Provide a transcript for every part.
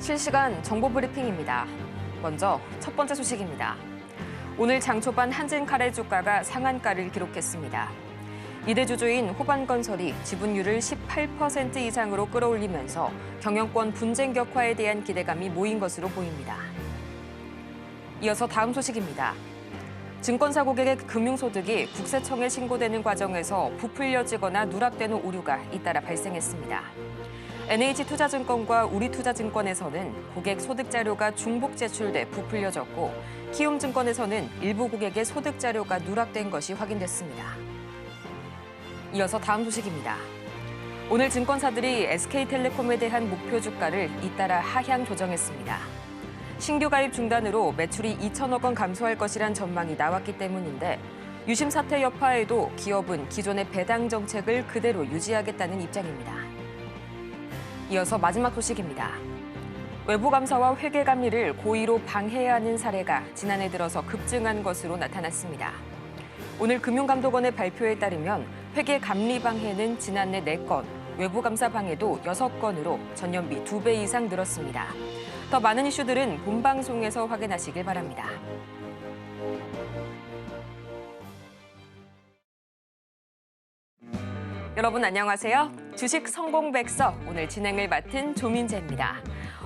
실시간 정보 브리핑입니다. 먼저 첫 번째 소식입니다. 오늘 장 초반 한진 카레 주가가 상한가를 기록했습니다. 이대 주주인 호반건설이 지분율을 18% 이상으로 끌어올리면서 경영권 분쟁 격화에 대한 기대감이 모인 것으로 보입니다. 이어서 다음 소식입니다. 증권사 고객의 금융소득이 국세청에 신고되는 과정에서 부풀려지거나 누락되는 오류가 잇따라 발생했습니다. NH투자증권과 우리투자증권에서는 고객 소득 자료가 중복 제출돼 부풀려졌고 키움증권에서는 일부 고객의 소득 자료가 누락된 것이 확인됐습니다. 이어서 다음 소식입니다. 오늘 증권사들이 SK텔레콤에 대한 목표 주가를 잇따라 하향 조정했습니다. 신규 가입 중단으로 매출이 2천억 원 감소할 것이란 전망이 나왔기 때문인데 유심 사태 여파에도 기업은 기존의 배당 정책을 그대로 유지하겠다는 입장입니다. 이어서 마지막 소식입니다. 외부 감사와 회계 감리를 고의로 방해해야 하는 사례가 지난해 들어서 급증한 것으로 나타났습니다. 오늘 금융감독원의 발표에 따르면 회계 감리 방해는 지난해 4건, 외부 감사 방해도 6건으로 전년비 2배 이상 늘었습니다. 더 많은 이슈들은 본방송에서 확인하시길 바랍니다. 여러분 안녕하세요. 주식 성공백서 오늘 진행을 맡은 조민재입니다.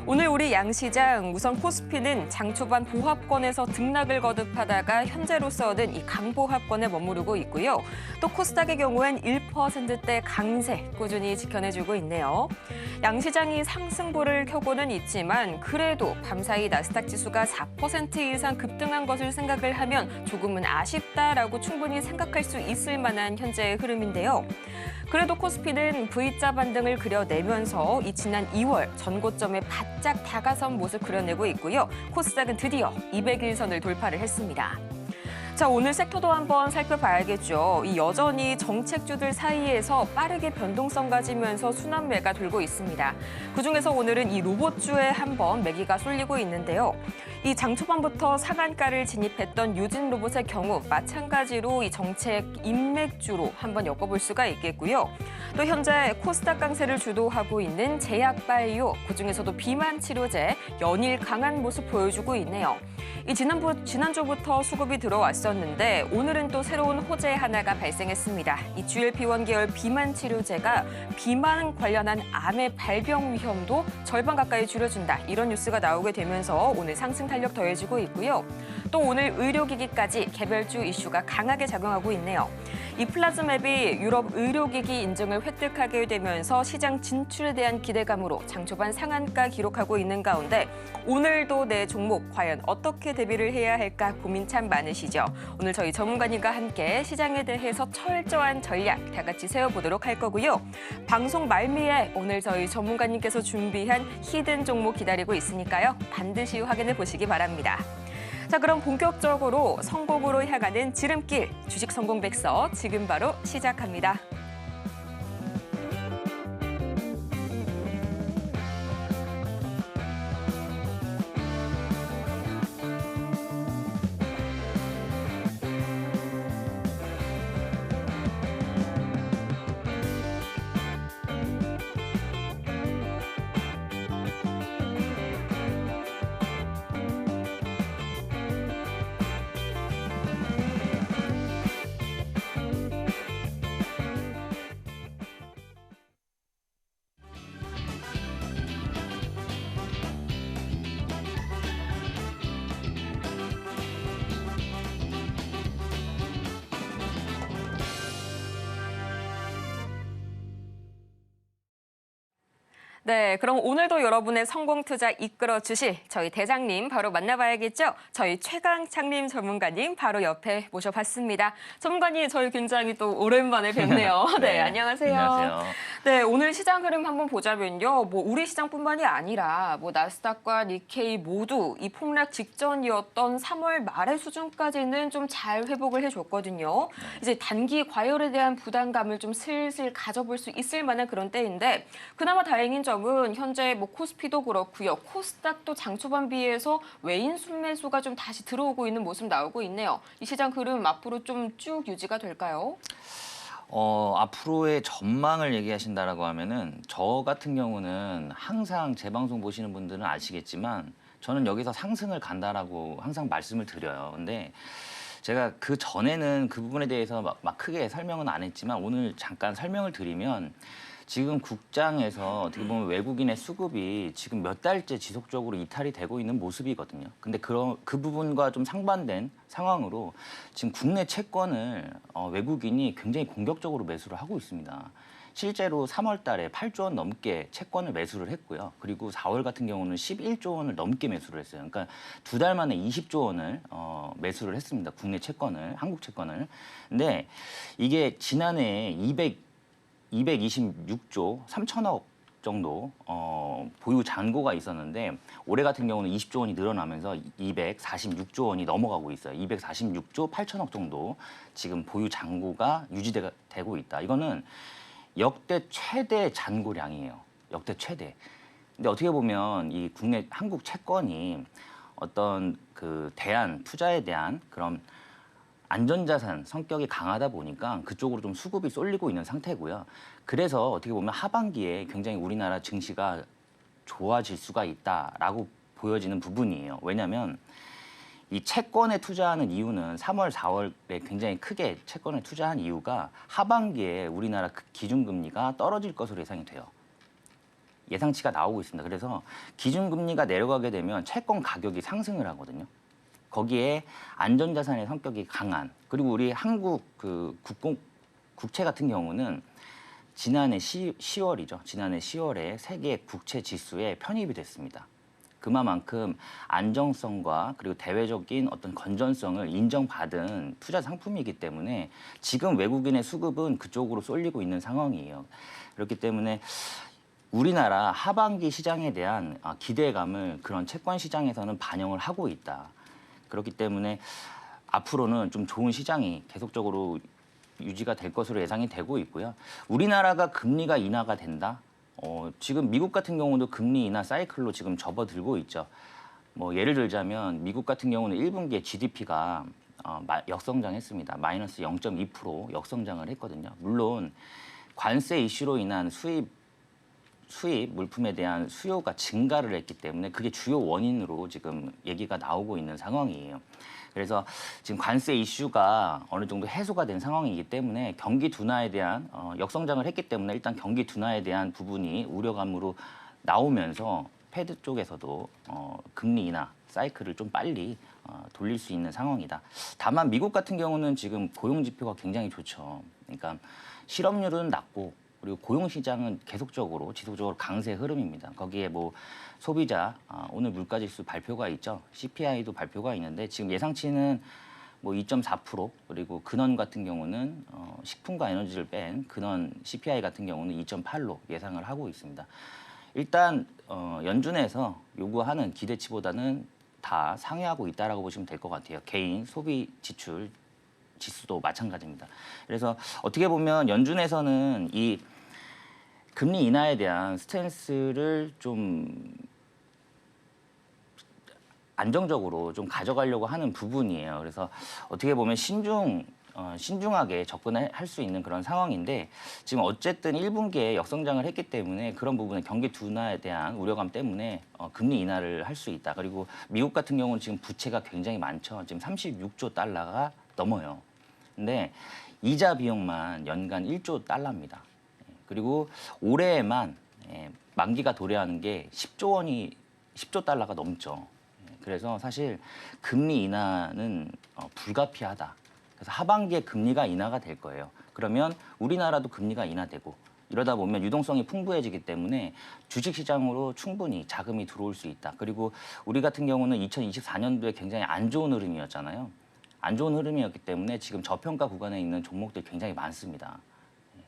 오늘 우리 양시장 우선 코스피는 장 초반 보합권에서 등락을 거듭하다가 현재로서는 이 강보합권에 머무르고 있고요. 또 코스닥의 경우엔 1%대 강세 꾸준히 지켜내주고 있네요. 양시장이 상승보를 켜고는 있지만 그래도 밤사이 나스닥 지수가 4% 이상 급등한 것을 생각을 하면 조금은 아쉽다라고 충분히 생각할 수 있을 만한 현재의 흐름인데요. 그래도 코스피는 V자 반등을 그려내면서 이 지난 2월 전고점에 바짝 다가선 모습 그려내고 있고요. 코스닥은 드디어 200일선을 돌파를 했습니다. 자, 오늘 섹터도 한번 살펴봐야겠죠. 이 여전히 정책주들 사이에서 빠르게 변동성 가지면서 순환매가 돌고 있습니다. 그중에서 오늘은 이 로봇주에 한번 매기가 쏠리고 있는데요. 이 장 초반부터 상한가를 진입했던 유진 로봇의 경우 마찬가지로 이 정책 인맥주로 한번 엮어볼 수가 있겠고요. 또 현재 코스닥 강세를 주도하고 있는 제약바이오, 그중에서도 비만 치료제, 연일 강한 모습 보여주고 있네요. 이 지난주부터 수급이 들어왔었는데 오늘은 또 새로운 호재 하나가 발생했습니다. 이 GLP-1 계열 비만 치료제가 비만 관련한 암의 발병 위험도 절반 가까이 줄여준다. 이런 뉴스가 나오게 되면서 오늘 상승 탄력 더해지고 있고요. 또 오늘 의료기기까지 개별주 이슈가 강하게 작용하고 있네요. 이 플라즈맵이 유럽 의료기기 인증을 획득하게 되면서 시장 진출에 대한 기대감으로 장 초반 상한가 기록하고 있는 가운데 오늘도 내 종목 과연 어떻게 대비를 해야 할까 고민 참 많으시죠? 오늘 저희 전문가님과 함께 시장에 대해서 철저한 전략 다 같이 세워보도록 할 거고요. 방송 말미에 오늘 저희 전문가님께서 준비한 히든 종목 기다리고 있으니까요. 반드시 확인해 보시기 바랍니다. 자, 그럼 본격적으로 성공으로 향하는 지름길 주식 성공백서 지금 바로 시작합니다. 네, 그럼 오늘도 여러분의 성공 투자 이끌어 주실 저희 대장님 바로 만나봐야겠죠? 저희 최강창림 전문가님 바로 옆에 모셔봤습니다. 전문가님, 저희 굉장히 또 오랜만에 뵙네요. 네, 안녕하세요. 안녕하세요. 네, 오늘 시장 흐름 한번 보자면요. 뭐 우리 시장뿐만이 아니라 뭐 나스닥과 니케이 모두 이 폭락 직전이었던 3월 말의 수준까지는 좀 잘 회복을 해줬거든요. 이제 단기 과열에 대한 부담감을 좀 슬슬 가져볼 수 있을 만한 그런 때인데 그나마 다행인 점은 현재 뭐 코스피도 그렇고요. 코스닥도 장 초반 비해서 외인 순매수가 좀 다시 들어오고 있는 모습 나오고 있네요. 이 시장 흐름 앞으로 좀 쭉 유지가 될까요? 앞으로의 전망을 얘기하신다라고 하면은 저 같은 경우는 항상 제 방송 보시는 분들은 아시겠지만 저는 여기서 상승을 간다라고 항상 말씀을 드려요. 근데 제가 그 전에는 그 부분에 대해서 막 크게 설명은 안 했지만 오늘 잠깐 설명을 드리면 지금 국장에서 어떻게 보면 외국인의 수급이 지금 몇 달째 지속적으로 이탈이 되고 있는 모습이거든요. 근데 그 부분과 좀 상반된 상황으로 지금 국내 채권을 외국인이 굉장히 공격적으로 매수를 하고 있습니다. 실제로 3월 달에 8조 원 넘게 채권을 매수를 했고요. 그리고 4월 같은 경우는 11조 원을 넘게 매수를 했어요. 그러니까 두 달 만에 20조 원을 매수를 했습니다. 국내 채권을, 한국 채권을. 근데 이게 지난해 226조 3천억 정도 보유 잔고가 있었는데 올해 같은 경우는 20조 원이 늘어나면서 246조 원이 넘어가고 있어요. 246조 8천억 정도 지금 보유 잔고가 유지되고 있다. 이거는 역대 최대 잔고량이에요. 역대 최대. 근데 어떻게 보면 이 국내 한국 채권이 어떤 그 투자에 대한 그런 안전자산 성격이 강하다 보니까 그쪽으로 좀 수급이 쏠리고 있는 상태고요. 그래서 어떻게 보면 하반기에 굉장히 우리나라 증시가 좋아질 수가 있다라고 보여지는 부분이에요. 왜냐하면 이 채권에 투자하는 이유는 3월, 4월에 굉장히 크게 채권에 투자한 이유가 하반기에 우리나라 기준금리가 떨어질 것으로 예상이 돼요. 예상치가 나오고 있습니다. 그래서 기준금리가 내려가게 되면 채권 가격이 상승을 하거든요. 거기에 안전자산의 성격이 강한 그리고 우리 한국 국채 같은 경우는 지난해 10월이죠. 지난해 10월에 세계 국채 지수에 편입이 됐습니다. 그만큼 안정성과 그리고 대외적인 어떤 건전성을 인정받은 투자 상품이기 때문에 지금 외국인의 수급은 그쪽으로 쏠리고 있는 상황이에요. 그렇기 때문에 우리나라 하반기 시장에 대한 기대감을 그런 채권 시장에서는 반영을 하고 있다. 그렇기 때문에 앞으로는 좀 좋은 시장이 계속적으로 유지가 될 것으로 예상이 되고 있고요. 우리나라가 금리가 인하가 된다. 지금 미국 같은 경우도 금리 인하 사이클로 지금 접어들고 있죠. 뭐 예를 들자면 미국 같은 경우는 1분기에 GDP가 역성장했습니다. 마이너스 0.2% 역성장을 했거든요. 물론 관세 이슈로 인한 수입 물품에 대한 수요가 증가를 했기 때문에 그게 주요 원인으로 지금 얘기가 나오고 있는 상황이에요. 그래서 지금 관세 이슈가 어느 정도 해소가 된 상황이기 때문에 경기 둔화에 대한 역성장을 했기 때문에 일단 경기 둔화에 대한 부분이 우려감으로 나오면서 패드 쪽에서도 금리 인하 사이클을 좀 빨리 돌릴 수 있는 상황이다. 다만 미국 같은 경우는 지금 고용 지표가 굉장히 좋죠. 그러니까 실업률은 낮고 그리고 고용 시장은 계속적으로 지속적으로 강세 흐름입니다. 거기에 뭐 소비자 오늘 물가지수 발표가 있죠. CPI도 발표가 있는데 지금 예상치는 뭐 2.4% 그리고 근원 같은 경우는 식품과 에너지를 뺀 근원 CPI 같은 경우는 2.8로 예상을 하고 있습니다. 일단 연준에서 요구하는 기대치보다는 다 상회하고 있다라고 보시면 될 것 같아요. 개인 소비 지출 지수도 마찬가지입니다. 그래서 어떻게 보면 연준에서는 이 금리 인하에 대한 스탠스를 좀 안정적으로 좀 가져가려고 하는 부분이에요. 그래서 어떻게 보면 신중하게 접근할 수 있는 그런 상황인데 지금 어쨌든 1분기에 역성장을 했기 때문에 그런 부분에 경기 둔화에 대한 우려감 때문에 금리 인하를 할 수 있다. 그리고 미국 같은 경우는 지금 부채가 굉장히 많죠. 지금 36조 달러가 넘어요. 근데 이자 비용만 연간 1조 달러입니다. 그리고 올해에만 만기가 도래하는 게 10조 달러가 넘죠. 그래서 사실 금리 인하는 불가피하다. 그래서 하반기에 금리가 인하가 될 거예요. 그러면 우리나라도 금리가 인하되고 이러다 보면 유동성이 풍부해지기 때문에 주식시장으로 충분히 자금이 들어올 수 있다. 그리고 우리 같은 경우는 2024년도에 굉장히 안 좋은 흐름이었잖아요. 안 좋은 흐름이었기 때문에 지금 저평가 구간에 있는 종목들이 굉장히 많습니다.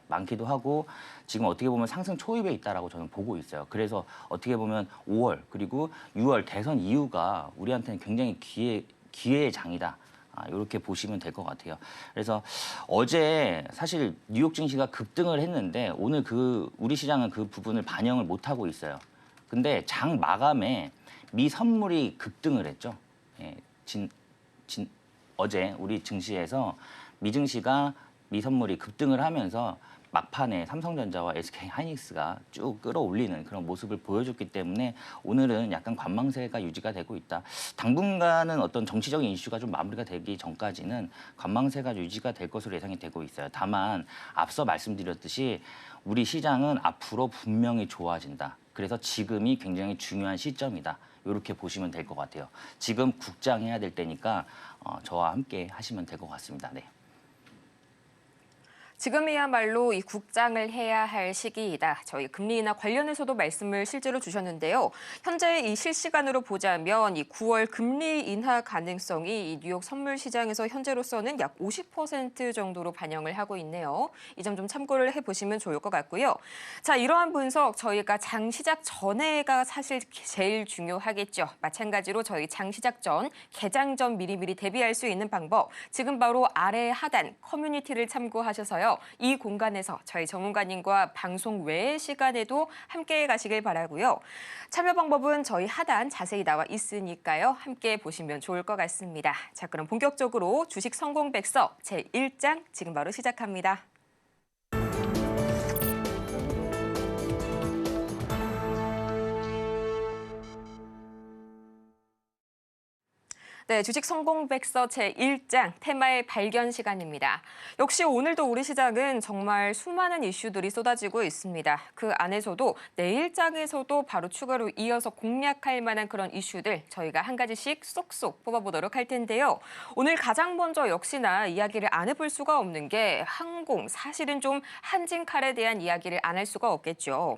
많기도 하고 지금 어떻게 보면 상승 초입에 있다라고 저는 보고 있어요. 그래서 어떻게 보면 5월 그리고 6월 대선 이후가 우리한테는 굉장히 기회의 장이다. 이렇게 보시면 될 것 같아요. 그래서 어제 사실 뉴욕 증시가 급등을 했는데 오늘 우리 시장은 그 부분을 반영을 못 하고 있어요. 근데 장 마감에 미 선물이 급등을 했죠. 어제 우리 증시에서 미 증시가 선물이 급등을 하면서 막판에 삼성전자와 SK하이닉스가 쭉 끌어올리는 그런 모습을 보여줬기 때문에 오늘은 약간 관망세가 유지가 되고 있다. 당분간은 어떤 정치적인 이슈가 좀 마무리가 되기 전까지는 관망세가 유지가 될 것으로 예상이 되고 있어요. 다만 앞서 말씀드렸듯이 우리 시장은 앞으로 분명히 좋아진다. 그래서 지금이 굉장히 중요한 시점이다. 이렇게 보시면 될 것 같아요. 지금 국장해야 될 때니까 저와 함께 하시면 될 것 같습니다. 네. 지금이야말로 이 국장을 해야 할 시기이다. 저희 금리 인하 관련해서도 말씀을 실제로 주셨는데요. 현재 이 실시간으로 보자면 이 9월 금리 인하 가능성이 이 뉴욕 선물 시장에서 현재로서는 약 50% 정도로 반영을 하고 있네요. 이 점 좀 참고를 해보시면 좋을 것 같고요. 자, 이러한 분석 저희가 장 시작 전에가 사실 제일 중요하겠죠. 마찬가지로 저희 장 시작 전, 개장 전 미리미리 대비할 수 있는 방법. 지금 바로 아래 하단 커뮤니티를 참고하셔서요. 이 공간에서 저희 전문가님과 방송 외의 시간에도 함께 가시길 바라고요. 참여 방법은 저희 하단 자세히 나와 있으니까요. 함께 보시면 좋을 것 같습니다. 자, 그럼 본격적으로 주식 성공 백서 제1장 지금 바로 시작합니다. 네, 주식 성공 백서 제1장 테마의 발견 시간입니다. 역시 오늘도 우리 시장은 정말 수많은 이슈들이 쏟아지고 있습니다. 그 안에서도 내일장에서도 바로 추가로 이어서 공략할 만한 그런 이슈들 저희가 한 가지씩 쏙쏙 뽑아보도록 할 텐데요. 오늘 가장 먼저 역시나 이야기를 안 해볼 수가 없는 게 항공, 사실은 좀 한진칼에 대한 이야기를 안 할 수가 없겠죠.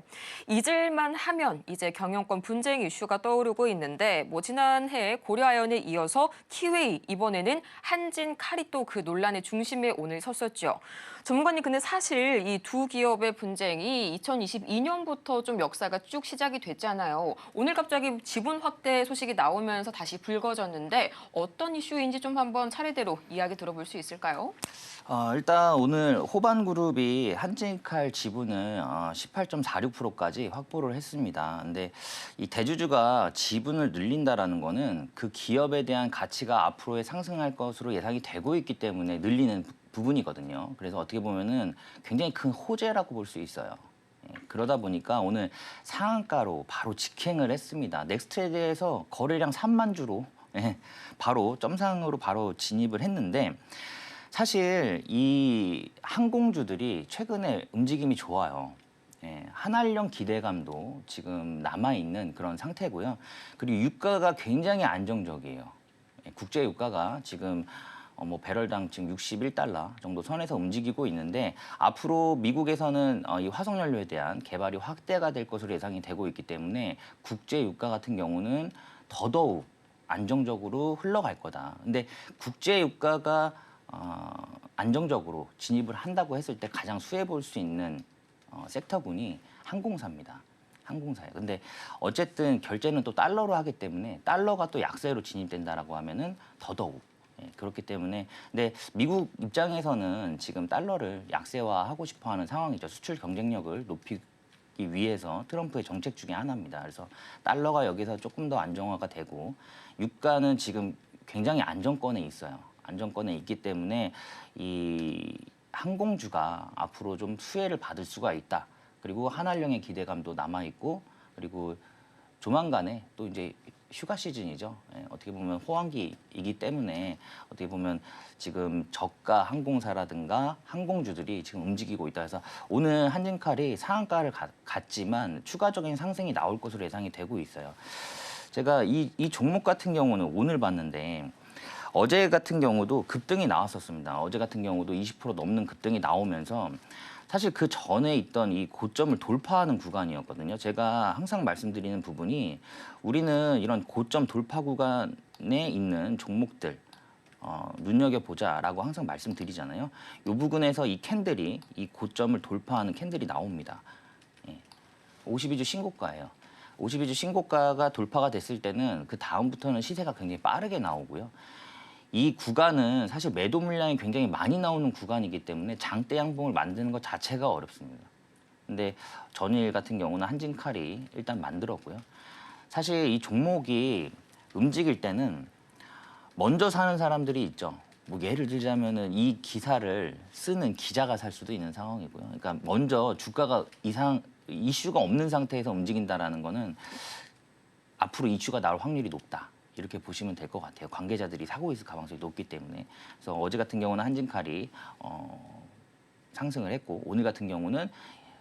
잊을만 하면 이제 경영권 분쟁 이슈가 떠오르고 있는데 뭐 지난해 고려아연에 이어서 키웨이, 이번에는 한진칼이 또 그 논란의 중심에 오늘 섰었죠. 전문가님, 근데 사실 이 두 기업의 분쟁이 2022년부터 좀 역사가 쭉 시작이 됐잖아요. 오늘 갑자기 지분 확대 소식이 나오면서 다시 불거졌는데 어떤 이슈인지 좀 한번 차례대로 이야기 들어볼 수 있을까요? 일단 오늘 호반그룹이 한진칼 지분을 18.46%까지 확보를 했습니다. 근데 이 대주주가 지분을 늘린다라는 거는 그 기업에 대한 가치가 앞으로에 상승할 것으로 예상이 되고 있기 때문에 늘리는 부분이거든요. 그래서 어떻게 보면은 굉장히 큰 호재라고 볼 수 있어요. 그러다 보니까 오늘 상한가로 바로 직행을 했습니다. 넥스트레드에서 거래량 3만 주로 바로 점상으로 바로 진입을 했는데 사실 이 항공주들이 최근에 움직임이 좋아요. 한알령 기대감도 지금 남아있는 그런 상태고요. 그리고 유가가 굉장히 안정적이에요. 국제 유가가 지금 배럴당 지금 61달러 정도 선에서 움직이고 있는데 앞으로 미국에서는 이 화석연료에 대한 개발이 확대가 될 것으로 예상이 되고 있기 때문에 국제 유가 같은 경우는 더더욱 안정적으로 흘러갈 거다. 근데 국제 유가가 안정적으로 진입을 한다고 했을 때 가장 수혜 볼 수 있는 섹터군이 항공사입니다. 항공사예요. 근데 어쨌든 결제는 또 달러로 하기 때문에 달러가 또 약세로 진입된다라고 하면은 더더욱 그렇기 때문에 근데 미국 입장에서는 지금 달러를 약세화하고 싶어하는 상황이죠. 수출 경쟁력을 높이기 위해서 트럼프의 정책 중에 하나입니다. 그래서 달러가 여기서 조금 더 안정화가 되고 유가는 지금 굉장히 안정권에 있어요. 안정권에 있기 때문에 이 항공주가 앞으로 좀 수혜를 받을 수가 있다. 그리고 한알령의 기대감도 남아 있고 그리고 조만간에 또 이제 휴가 시즌이죠. 어떻게 보면 호황기이기 때문에 어떻게 보면 지금 저가 항공사라든가 항공주들이 지금 움직이고 있다 해서 오늘 한진칼이 상한가를 갔지만 추가적인 상승이 나올 것으로 예상이 되고 있어요. 제가 이 종목 같은 경우는 오늘 봤는데 어제 같은 경우도 급등이 나왔었습니다. 어제 같은 경우도 20% 넘는 급등이 나오면서 사실 그 전에 있던 이 고점을 돌파하는 구간이었거든요. 제가 항상 말씀드리는 부분이 우리는 이런 고점 돌파 구간에 있는 종목들 눈여겨보자라고 항상 말씀드리잖아요. 이 부분에서 이 캔들이 이 고점을 돌파하는 캔들이 나옵니다. 52주 신고가예요. 52주 신고가가 돌파가 됐을 때는 그 다음부터는 시세가 굉장히 빠르게 나오고요. 이 구간은 사실 매도 물량이 굉장히 많이 나오는 구간이기 때문에 장대 양봉을 만드는 것 자체가 어렵습니다. 근데 전일 같은 경우는 한진칼이 일단 만들었고요. 사실 이 종목이 움직일 때는 먼저 사는 사람들이 있죠. 뭐 예를 들자면은 이 기사를 쓰는 기자가 살 수도 있는 상황이고요. 그러니까 먼저 주가가 이슈가 없는 상태에서 움직인다라는 거는 앞으로 이슈가 나올 확률이 높다. 이렇게 보시면 될 것 같아요. 관계자들이 사고 있을 가능성이 높기 때문에. 그래서 어제 같은 경우는 한진칼이 상승을 했고 오늘 같은 경우는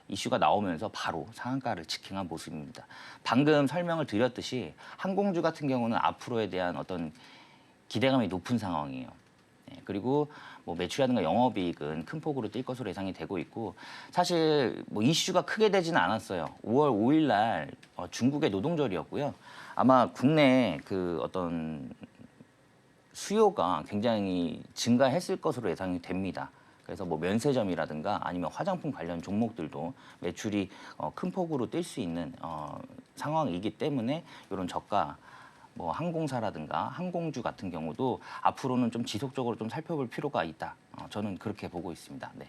이슈가 나오면서 바로 상한가를 지킹한 모습입니다. 방금 설명을 드렸듯이 항공주 같은 경우는 앞으로에 대한 어떤 기대감이 높은 상황이에요. 네, 그리고 뭐 매출이라든가 영업이익은 큰 폭으로 뛸 것으로 예상이 되고 있고 사실 뭐 이슈가 크게 되지는 않았어요. 5월 5일 날 중국의 노동절이었고요. 아마 국내 그 어떤 수요가 굉장히 증가했을 것으로 예상이 됩니다. 그래서 뭐 면세점이라든가 아니면 화장품 관련 종목들도 매출이 큰 폭으로 뛸 수 있는 상황이기 때문에 이런 저가 뭐 항공사라든가 항공주 같은 경우도 앞으로는 좀 지속적으로 좀 살펴볼 필요가 있다. 저는 그렇게 보고 있습니다. 네.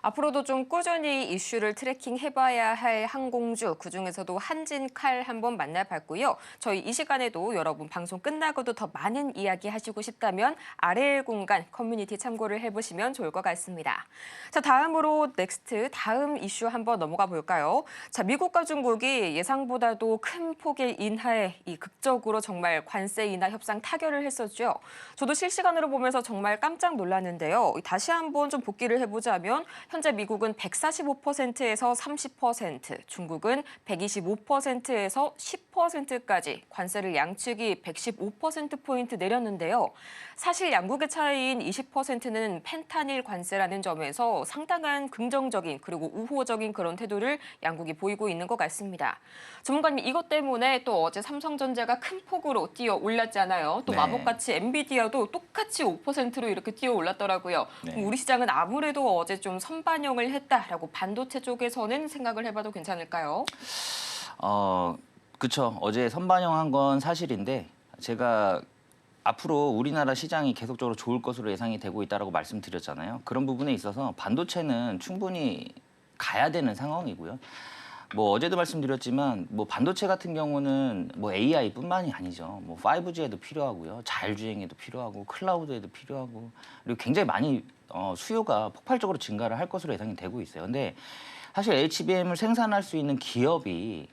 앞으로도 좀 꾸준히 이슈를 트래킹해봐야 할 항공주, 그중에서도 한진칼 한번 만나봤고요. 저희 이 시간에도 여러분 방송 끝나고도 더 많은 이야기 하시고 싶다면 아래의 공간 커뮤니티 참고를 해보시면 좋을 것 같습니다. 자, 다음으로 넥스트 다음 이슈 한번 넘어가 볼까요? 자, 미국과 중국이 예상보다도 큰 폭의 인하에 극적으로 정말 관세 인하 협상 타결을 했었죠. 저도 실시간으로 보면서 정말 깜짝 놀랐는데요. 다시 한번 좀 복기를 해보자면 현재 미국은 145%에서 30%, 중국은 125%에서 10%까지 관세를 양측이 115%포인트 내렸는데요. 사실 양국의 차이인 20%는 펜타닐 관세라는 점에서 상당한 긍정적인 그리고 우호적인 그런 태도를 양국이 보이고 있는 것 같습니다. 전문가님, 이것 때문에 또 어제 삼성전자가 큰 폭으로 뛰어 올랐잖아요. 또 네. 마법같이 엔비디아도 똑같이 5%로 이렇게 뛰어 올랐더라고요. 네. 우리 시장은 아무래도 어제 좀 선반영을 했다라고 반도체 쪽에서는 생각을 해봐도 괜찮을까요? 그쵸. 어제 선반영한 건 사실인데 제가 앞으로 우리나라 시장이 계속적으로 좋을 것으로 예상이 되고 있다고 말씀드렸잖아요. 그런 부분에 있어서 반도체는 충분히 가야 되는 상황이고요. 뭐 어제도 말씀드렸지만 뭐 반도체 같은 경우는 뭐 AI뿐만이 아니죠. 뭐 5G에도 필요하고요. 자율주행에도 필요하고 클라우드에도 필요하고 그리고 굉장히 많이 수요가 폭발적으로 증가를 할 것으로 예상이 되고 있어요. 근데 사실 HBM을 생산할 수 있는 기업이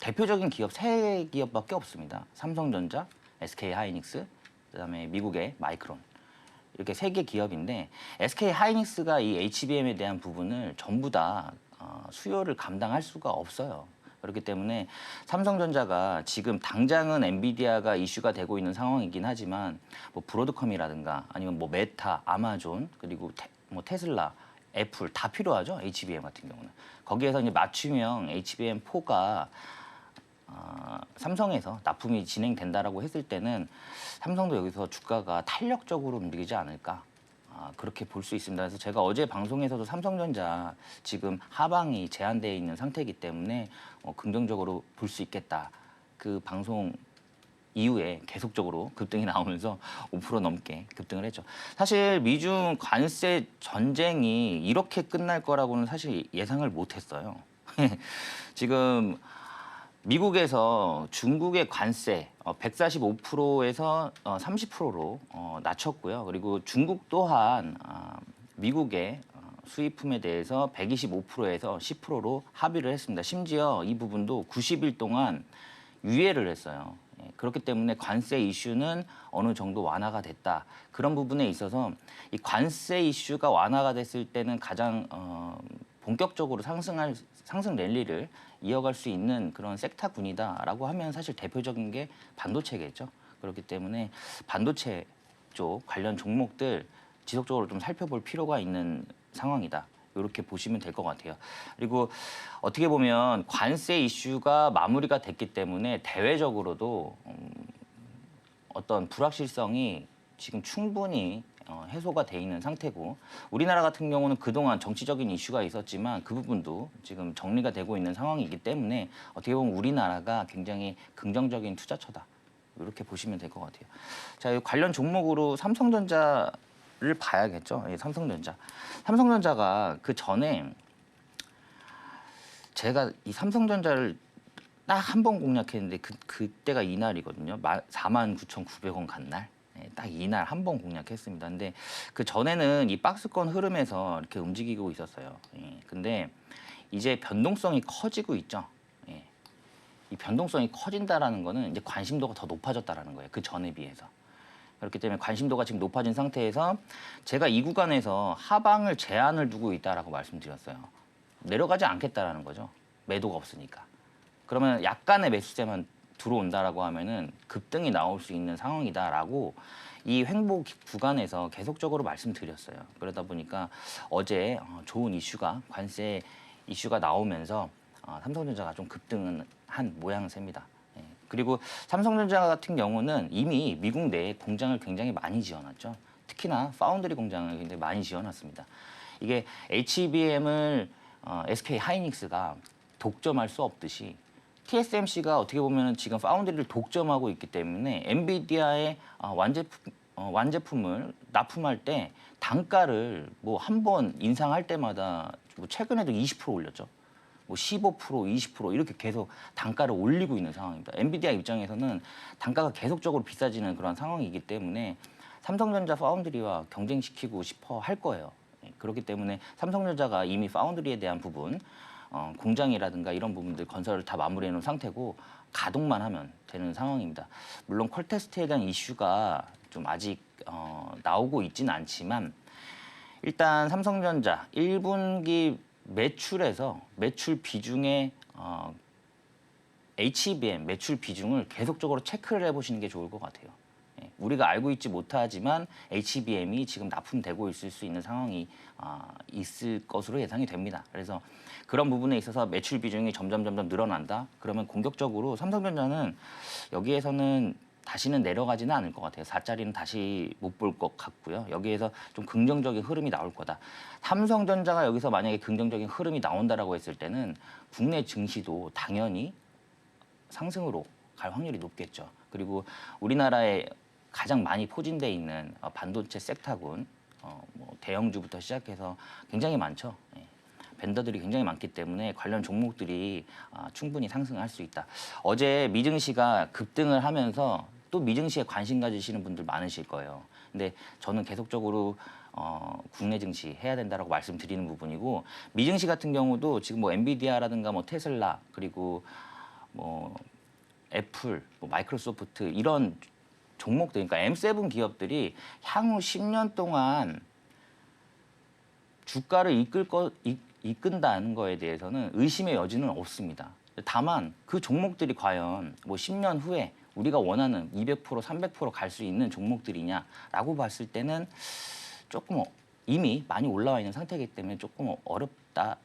대표적인 기업 세 기업밖에 없습니다. 삼성전자, SK하이닉스, 그다음에 미국의 마이크론. 이렇게 세 개 기업인데 SK하이닉스가 이 HBM에 대한 부분을 전부 다 수요를 감당할 수가 없어요. 그렇기 때문에 삼성전자가 지금 당장은 엔비디아가 이슈가 되고 있는 상황이긴 하지만 뭐 브로드컴이라든가 아니면 뭐 메타, 아마존 그리고 뭐 테슬라, 애플 다 필요하죠. HBM 같은 경우는. 거기에서 이제 맞춤형 HBM4가 삼성에서 납품이 진행된다라고 했을 때는 삼성도 여기서 주가가 탄력적으로 움직이지 않을까 그렇게 볼 수 있습니다. 그래서 제가 어제 방송에서도 삼성전자 지금 하방이 제한되어 있는 상태이기 때문에 긍정적으로 볼 수 있겠다. 그 방송 이후에 계속적으로 급등이 나오면서 5% 넘게 급등을 했죠. 사실 미중 관세 전쟁이 이렇게 끝날 거라고는 사실 예상을 못했어요. 지금 미국에서 중국의 관세 145%에서 30%로 낮췄고요. 그리고 중국 또한 미국의 수입품에 대해서 125%에서 10%로 합의를 했습니다. 심지어 이 부분도 90일 동안 유예를 했어요. 그렇기 때문에 관세 이슈는 어느 정도 완화가 됐다. 그런 부분에 있어서 이 관세 이슈가 완화가 됐을 때는 가장 본격적으로 상승 랠리를 이어갈 수 있는 그런 섹터군이다라고 하면 사실 대표적인 게 반도체겠죠. 그렇기 때문에 반도체 쪽 관련 종목들 지속적으로 좀 살펴볼 필요가 있는 상황이다. 이렇게 보시면 될 것 같아요. 그리고 어떻게 보면 관세 이슈가 마무리가 됐기 때문에 대외적으로도 어떤 불확실성이 지금 충분히 해소가 돼 있는 상태고 우리나라 같은 경우는 그동안 정치적인 이슈가 있었지만 그 부분도 지금 정리가 되고 있는 상황이기 때문에 어떻게 보면 우리나라가 굉장히 긍정적인 투자처다. 이렇게 보시면 될 것 같아요. 자, 관련 종목으로 삼성전자를 봐야겠죠. 예, 삼성전자. 삼성전자가 그 전에 제가 이 삼성전자를 딱 한 번 공략했는데 그때가 이날이거든요. 49,900원 간 날. 딱 이날 한 번 공략했습니다. 근데 그 전에는 이 박스권 흐름에서 이렇게 움직이고 있었어요. 근데 이제 변동성이 커지고 있죠. 이 변동성이 커진다라는 거는 이제 관심도가 더 높아졌다라는 거예요. 그 전에 비해서. 그렇기 때문에 관심도가 지금 높아진 상태에서 제가 이 구간에서 하방을 제한을 두고 있다라고 말씀드렸어요. 내려가지 않겠다라는 거죠. 매도가 없으니까. 그러면 약간의 매수세만 들어온다라고 하면은 급등이 나올 수 있는 상황이다라고 이 횡보 구간에서 계속적으로 말씀드렸어요. 그러다 보니까 어제 좋은 이슈가 관세 이슈가 나오면서 삼성전자가 좀 급등은 한 모양새입니다. 그리고 삼성전자 같은 경우는 이미 미국 내에 공장을 굉장히 많이 지어놨죠. 특히나 파운드리 공장을 굉장히 많이 지어놨습니다. 이게 HBM을 SK 하이닉스가 독점할 수 없듯이 TSMC가 어떻게 보면 지금 파운드리를 독점하고 있기 때문에 엔비디아의 완제품을 납품할 때 단가를 뭐 한 번 인상할 때마다 뭐 최근에도 20% 올렸죠. 뭐 15%, 20% 이렇게 계속 단가를 올리고 있는 상황입니다. 엔비디아 입장에서는 단가가 계속적으로 비싸지는 그런 상황이기 때문에 삼성전자 파운드리와 경쟁시키고 싶어 할 거예요. 그렇기 때문에 삼성전자가 이미 파운드리에 대한 부분, 공장이라든가 이런 부분들 건설을 다 마무리해 놓은 상태고 가동만 하면 되는 상황입니다. 물론 퀄테스트에 대한 이슈가 좀 아직 나오고 있지는 않지만 일단 삼성전자 1분기 매출에서 매출 비중의 HBM 매출 비중을 계속적으로 체크를 해보시는 게 좋을 것 같아요. 우리가 알고 있지 못하지만 HBM이 지금 납품되고 있을 수 있는 상황이 있을 것으로 예상이 됩니다. 그래서 그런 부분에 있어서 매출 비중이 점점 늘어난다. 그러면 공격적으로 삼성전자는 여기에서는 다시는 내려가지는 않을 것 같아요. 4자리는 다시 못 볼 것 같고요. 여기에서 좀 긍정적인 흐름이 나올 거다. 삼성전자가 여기서 만약에 긍정적인 흐름이 나온다라고 했을 때는 국내 증시도 당연히 상승으로 갈 확률이 높겠죠. 그리고 우리나라에 가장 많이 포진돼 있는 반도체 섹터군, 뭐 대형주부터 시작해서 굉장히 많죠. 벤더들이 굉장히 많기 때문에 관련 종목들이 충분히 상승할 수 있다. 어제 미증시가 급등을 하면서 또 미증시에 관심 가지시는 분들 많으실 거예요. 근데 저는 계속적으로 국내 증시 해야 된다라고 말씀드리는 부분이고 미증시 같은 경우도 지금 뭐 엔비디아라든가 뭐 테슬라 그리고 뭐 애플, 뭐 마이크로소프트 이런 종목들, 그러니까 M7 기업들이 향후 10년 동안 주가를 이끈다는 거에 대해서는 의심의 여지는 없습니다. 다만 그 종목들이 과연 뭐 10년 후에 우리가 원하는 200%, 300% 갈 수 있는 종목들이냐라고 봤을 때는 조금 이미 많이 올라와 있는 상태이기 때문에 조금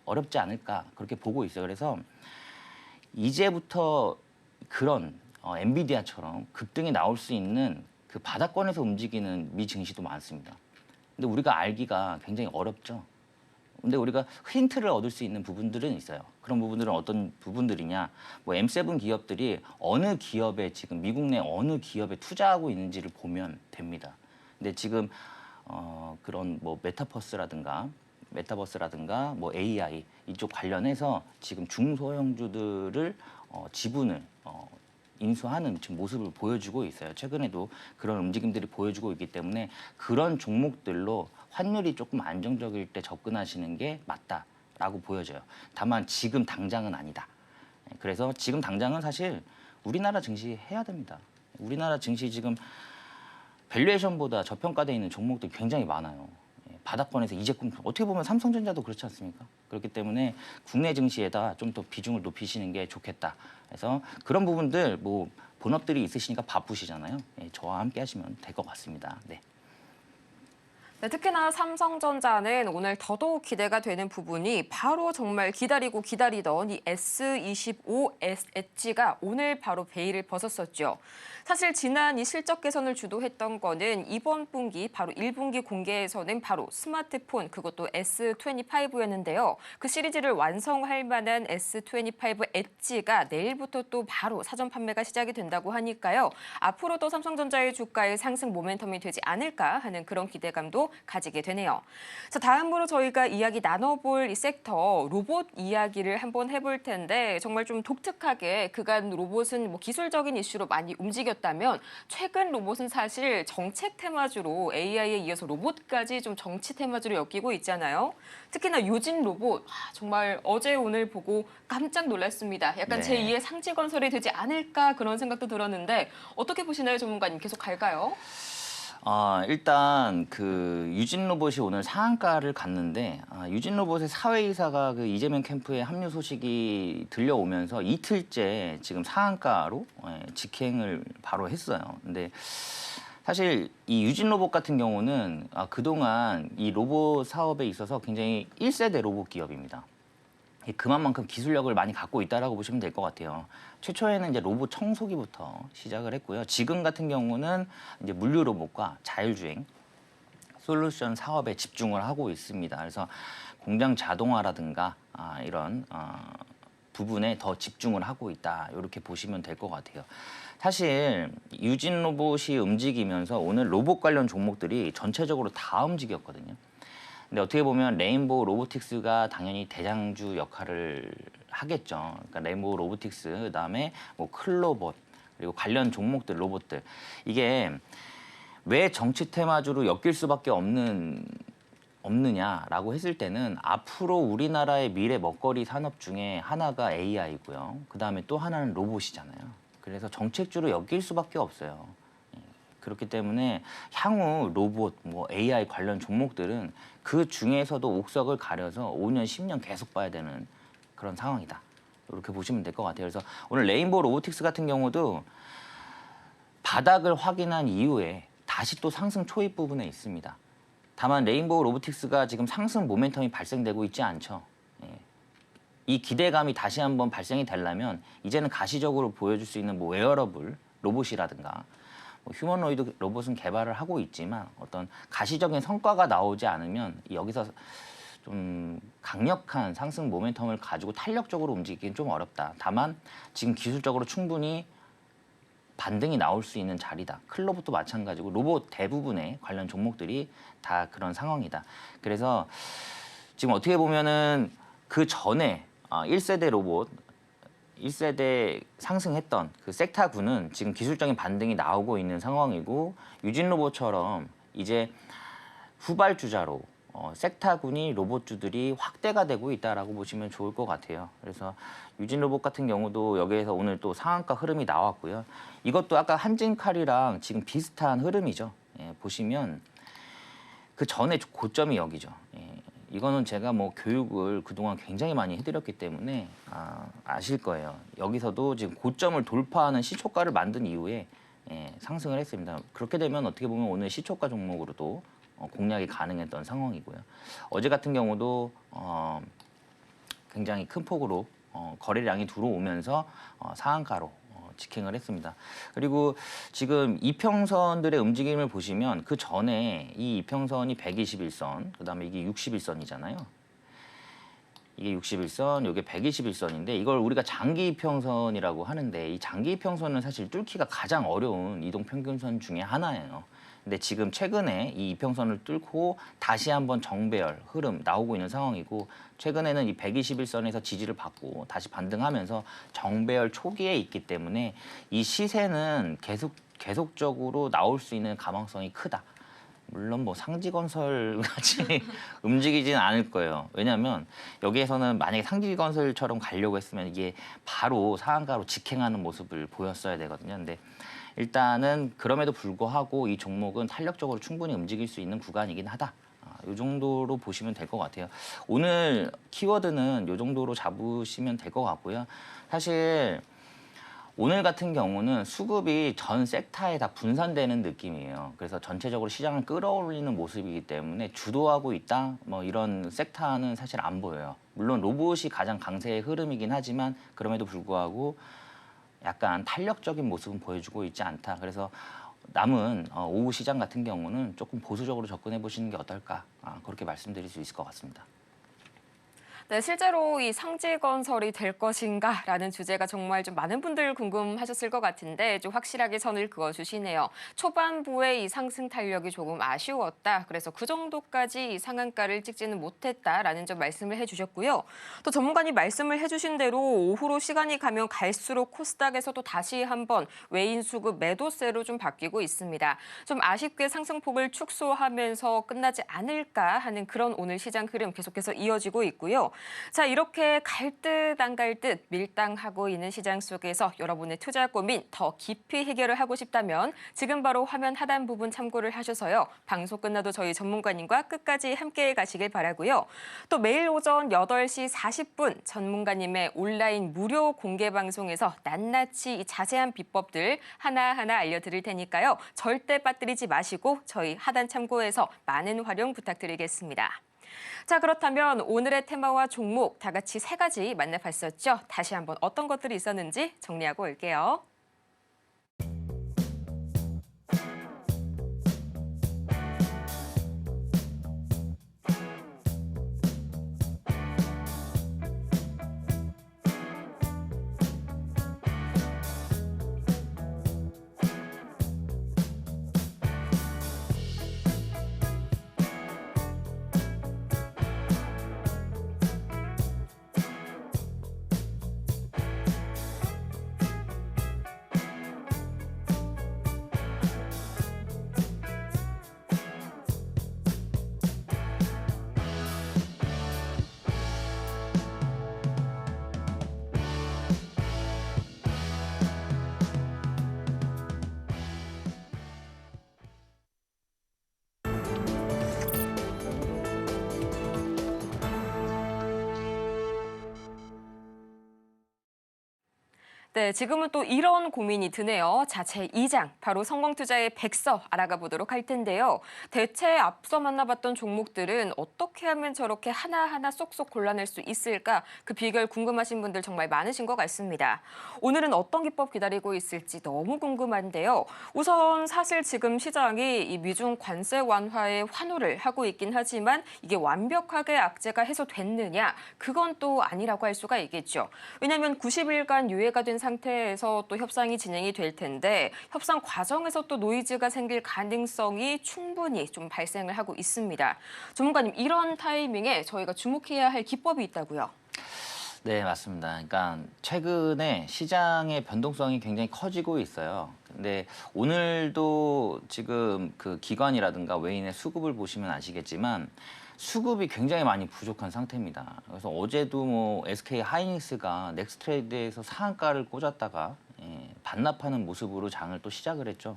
어렵지 않을까 그렇게 보고 있어요. 그래서 이제부터 그런 엔비디아처럼 급등이 나올 수 있는 그 바닥권에서 움직이는 미 증시도 많습니다. 근데 우리가 알기가 굉장히 어렵죠. 근데 우리가 힌트를 얻을 수 있는 부분들은 있어요. 그런 부분들은 어떤 부분들이냐? 뭐 M7 기업들이 어느 기업에 지금 미국 내 어느 기업에 투자하고 있는지를 보면 됩니다. 근데 지금 그런 뭐 메타버스라든가 뭐 AI 이쪽 관련해서 지금 중소형주들을 지분을 인수하는 지금 모습을 보여주고 있어요. 최근에도 그런 움직임들이 보여주고 있기 때문에 그런 종목들로 환율이 조금 안정적일 때 접근하시는 게 맞다라고 보여져요. 다만 지금 당장은 아니다. 그래서 지금 당장은 사실 우리나라 증시 해야 됩니다. 우리나라 증시 지금 밸류에이션보다 저평가되어 있는 종목들이 굉장히 많아요. 바닥권에서 이제금 어떻게 보면 삼성전자도 그렇지 않습니까? 그렇기 때문에 국내 증시에다 좀 더 비중을 높이시는 게 좋겠다. 그래서 그런 부분들 뭐 본업들이 있으시니까 바쁘시잖아요. 저와 함께 하시면 될 것 같습니다. 네. 네, 특히나 삼성전자는 오늘 더더욱 기대가 되는 부분이 바로 정말 기다리고 기다리던 이 S25 엣지가 오늘 바로 베일을 벗었었죠. 사실 지난 이 실적 개선을 주도했던 거는 이번 분기 바로 1분기 공개에서는 바로 스마트폰 그것도 S25였는데요. 그 시리즈를 완성할 만한 S25 엣지가 내일부터 또 바로 사전 판매가 시작이 된다고 하니까요. 앞으로도 삼성전자의 주가의 상승 모멘텀이 되지 않을까 하는 그런 기대감도 기회도 가지게 되네요. 자, 다음으로 저희가 이야기 나눠볼 이 섹터 로봇 이야기를 한번 해볼 텐데 정말 좀 독특하게 그간 로봇은 뭐 기술적인 이슈로 많이 움직였다면 최근 로봇은 사실 정책 테마주로 AI에 이어서 로봇까지 좀 정치 테마주로 엮이고 있잖아요. 특히나 요진 로봇 정말 어제 오늘 보고 깜짝 놀랐습니다. 약간 네. 제2의 상지건설이 되지 않을까 그런 생각도 들었는데 어떻게 보시나요, 전문가님? 계속 갈까요? 일단 그 유진 로봇이 오늘 상한가를 갔는데 유진 로봇의 사회이사가 그 이재명 캠프에 합류 소식이 들려오면서 이틀째 지금 상한가로 직행을 바로 했어요. 근데 사실 이 유진 로봇 같은 경우는 그동안 이 로봇 사업에 있어서 굉장히 1세대 로봇 기업입니다. 그만큼 기술력을 많이 갖고 있다라고 보시면 될 것 같아요. 최초에는 이제 로봇 청소기부터 시작을 했고요. 지금 같은 경우는 이제 물류 로봇과 자율주행 솔루션 사업에 집중을 하고 있습니다. 그래서 공장 자동화라든가 이런 부분에 더 집중을 하고 있다. 이렇게 보시면 될 것 같아요. 사실 유진 로봇이 움직이면서 오늘 로봇 관련 종목들이 전체적으로 다 움직였거든요. 근데 어떻게 보면 레인보우 로보틱스가 당연히 대장주 역할을 하겠죠. 그러니까 레인보우 로보틱스, 그다음에 뭐 클로봇, 그리고 관련 종목들, 로봇들. 이게 왜 정치 테마주로 엮일 수밖에 없느냐라고 했을 때는 앞으로 우리나라의 미래 먹거리 산업 중에 하나가 AI고요. 그다음에 또 하나는 로봇이잖아요. 그래서 정책주로 엮일 수밖에 없어요. 그렇기 때문에 향후 로봇, 뭐 AI 관련 종목들은 그 중에서도 옥석을 가려서 5년, 10년 계속 봐야 되는 그런 상황이다. 이렇게 보시면 될 것 같아요. 그래서 오늘 레인보우 로보틱스 같은 경우도 바닥을 확인한 이후에 다시 또 상승 초입 부분에 있습니다. 다만 레인보우 로보틱스가 지금 상승 모멘텀이 발생되고 있지 않죠. 이 기대감이 다시 한번 발생이 되려면 이제는 가시적으로 보여줄 수 있는 뭐 웨어러블 로봇이라든가 휴머노이드 로봇은 개발을 하고 있지만 어떤 가시적인 성과가 나오지 않으면 여기서 좀 강력한 상승 모멘텀을 가지고 탄력적으로 움직이기는 좀 어렵다. 다만 지금 기술적으로 충분히 반등이 나올 수 있는 자리다. 클로봇도 마찬가지고 로봇 대부분의 관련 종목들이 다 그런 상황이다. 그래서 지금 어떻게 보면은 그 전에 1세대 로봇 1세대 상승했던 그 섹타군은 지금 기술적인 반등이 나오고 있는 상황이고 유진 로봇처럼 이제 후발주자로 섹타군이 로봇주들이 확대가 되고 있다라고 보시면 좋을 것 같아요. 그래서 유진 로봇 같은 경우도 여기에서 오늘 또 상한가 흐름이 나왔고요. 이것도 아까 한진칼이랑 지금 비슷한 흐름이죠. 보시면 그 전에 고점이 여기죠. 이거는 제가 뭐 교육을 그동안 굉장히 많이 해드렸기 때문에 아실 거예요. 여기서도 지금 고점을 돌파하는 시초가를 만든 이후에 상승을 했습니다. 그렇게 되면 어떻게 보면 오늘 시초가 종목으로도 공략이 가능했던 상황이고요. 어제 같은 경우도 굉장히 큰 폭으로 거래량이 들어오면서 상한가로 직행을 했습니다. 그리고 지금 이평선들의 움직임을 보시면 그 전에 이 이평선이 121선, 그다음에 이게 61선이잖아요. 이게 61선, 이게 121선인데 이걸 우리가 장기 이평선이라고 하는데 이 장기 이평선은 사실 뚫기가 가장 어려운 이동 평균선 중에 하나예요. 근데 지금 최근에 이 이평선을 뚫고 다시 한번 정배열 흐름 나오고 있는 상황이고 최근에는 이 121선에서 지지를 받고 다시 반등하면서 정배열 초기에 있기 때문에 이 시세는 계속적으로 나올 수 있는 가망성이 크다. 물론 뭐 상지건설 같이 움직이지는 않을 거예요. 왜냐하면 여기에서는 만약에 상지건설처럼 가려고 했으면 이게 바로 상한가로 직행하는 모습을 보였어야 되거든요. 근데 일단은 그럼에도 불구하고 이 종목은 탄력적으로 충분히 움직일 수 있는 구간이긴 하다. 이 정도로 보시면 될 것 같아요. 오늘 키워드는 이 정도로 잡으시면 될 것 같고요. 사실 오늘 같은 경우는 수급이 전 섹터에 다 분산되는 느낌이에요. 그래서 전체적으로 시장을 끌어올리는 모습이기 때문에 주도하고 있다, 뭐 이런 섹터는 사실 안 보여요. 물론 로봇이 가장 강세의 흐름이긴 하지만 그럼에도 불구하고 약간 탄력적인 모습은 보여주고 있지 않다. 그래서 남은 오후 시장 같은 경우는 조금 보수적으로 접근해 보시는 게 어떨까, 그렇게 말씀드릴 수 있을 것 같습니다. 네, 실제로 이 상지건설이 될 것인가라는 주제가 정말 좀 많은 분들 궁금하셨을 것 같은데 좀 확실하게 선을 그어주시네요. 초반부의 이 상승 탄력이 조금 아쉬웠다. 그래서 그 정도까지 이 상한가를 찍지는 못했다라는 점 말씀을 해주셨고요. 또 전문가님 말씀을 해주신 대로 오후로 시간이 가면 갈수록 코스닥에서도 다시 한번 외인 수급 매도세로 좀 바뀌고 있습니다. 좀 아쉽게 상승폭을 축소하면서 끝나지 않을까 하는 그런 오늘 시장 흐름 계속해서 이어지고 있고요. 자, 이렇게 갈 듯 안 갈 듯 밀당하고 있는 시장 속에서 여러분의 투자 고민 더 깊이 해결을 하고 싶다면 지금 바로 화면 하단 부분 참고를 하셔서요. 방송 끝나도 저희 전문가님과 끝까지 함께 가시길 바라고요. 또 매일 오전 8시 40분 전문가님의 온라인 무료 공개 방송에서 낱낱이 이 자세한 비법들 하나하나 알려드릴 테니까요. 절대 빠뜨리지 마시고 저희 하단 참고해서 많은 활용 부탁드리겠습니다. 자, 그렇다면 오늘의 테마와 종목 다 같이 세 가지 만나봤었죠. 다시 한번 어떤 것들이 있었는지 정리하고 올게요. 네, 지금은 또 이런 고민이 드네요. 자, 제2장, 바로 성공투자의 백서 알아가 보도록 할 텐데요. 대체 앞서 만나봤던 종목들은 어떻게 하면 저렇게 하나하나 쏙쏙 골라낼 수 있을까? 그 비결 궁금하신 분들 정말 많으신 것 같습니다. 오늘은 어떤 기법 기다리고 있을지 너무 궁금한데요. 우선 사실 지금 시장이 이 미중 관세 완화에 환호를 하고 있긴 하지만 이게 완벽하게 악재가 해소됐느냐? 그건 또 아니라고 할 수가 있겠죠. 왜냐하면 90일간 유예가 된 상태에서 또 협상이 진행이 될 텐데 협상 과정에서 또 노이즈가 생길 가능성이 충분히 좀 발생을 하고 있습니다. 전문가님, 이런 타이밍에 저희가 주목해야 할 기법이 있다고요? 네, 맞습니다. 그러니까 최근에 시장의 변동성이 굉장히 커지고 있어요. 근데 오늘도 지금 그 기관이라든가 외인의 수급을 보시면 아시겠지만 수급이 굉장히 많이 부족한 상태입니다. 그래서 어제도 뭐 SK 하이닉스가 넥스트레이드에서 상한가를 꽂았다가 반납하는 모습으로 장을 또 시작을 했죠.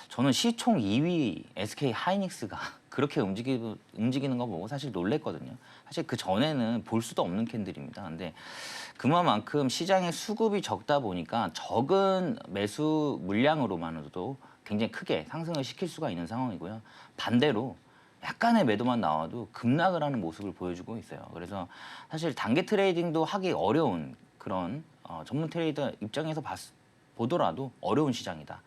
저는 시총 2위 SK 하이닉스가 그렇게 움직이는 거 보고 사실 놀랬거든요. 사실 그 전에는 볼 수도 없는 캔들입니다. 근데 그만큼 시장의 수급이 적다 보니까 적은 매수 물량으로만으로도 굉장히 크게 상승을 시킬 수가 있는 상황이고요. 반대로 약간의 매도만 나와도 급락을 하는 모습을 보여주고 있어요. 그래서 사실 단기 트레이딩도 하기 어려운 그런 전문 트레이더 입장에서 보더라도 어려운 시장이다.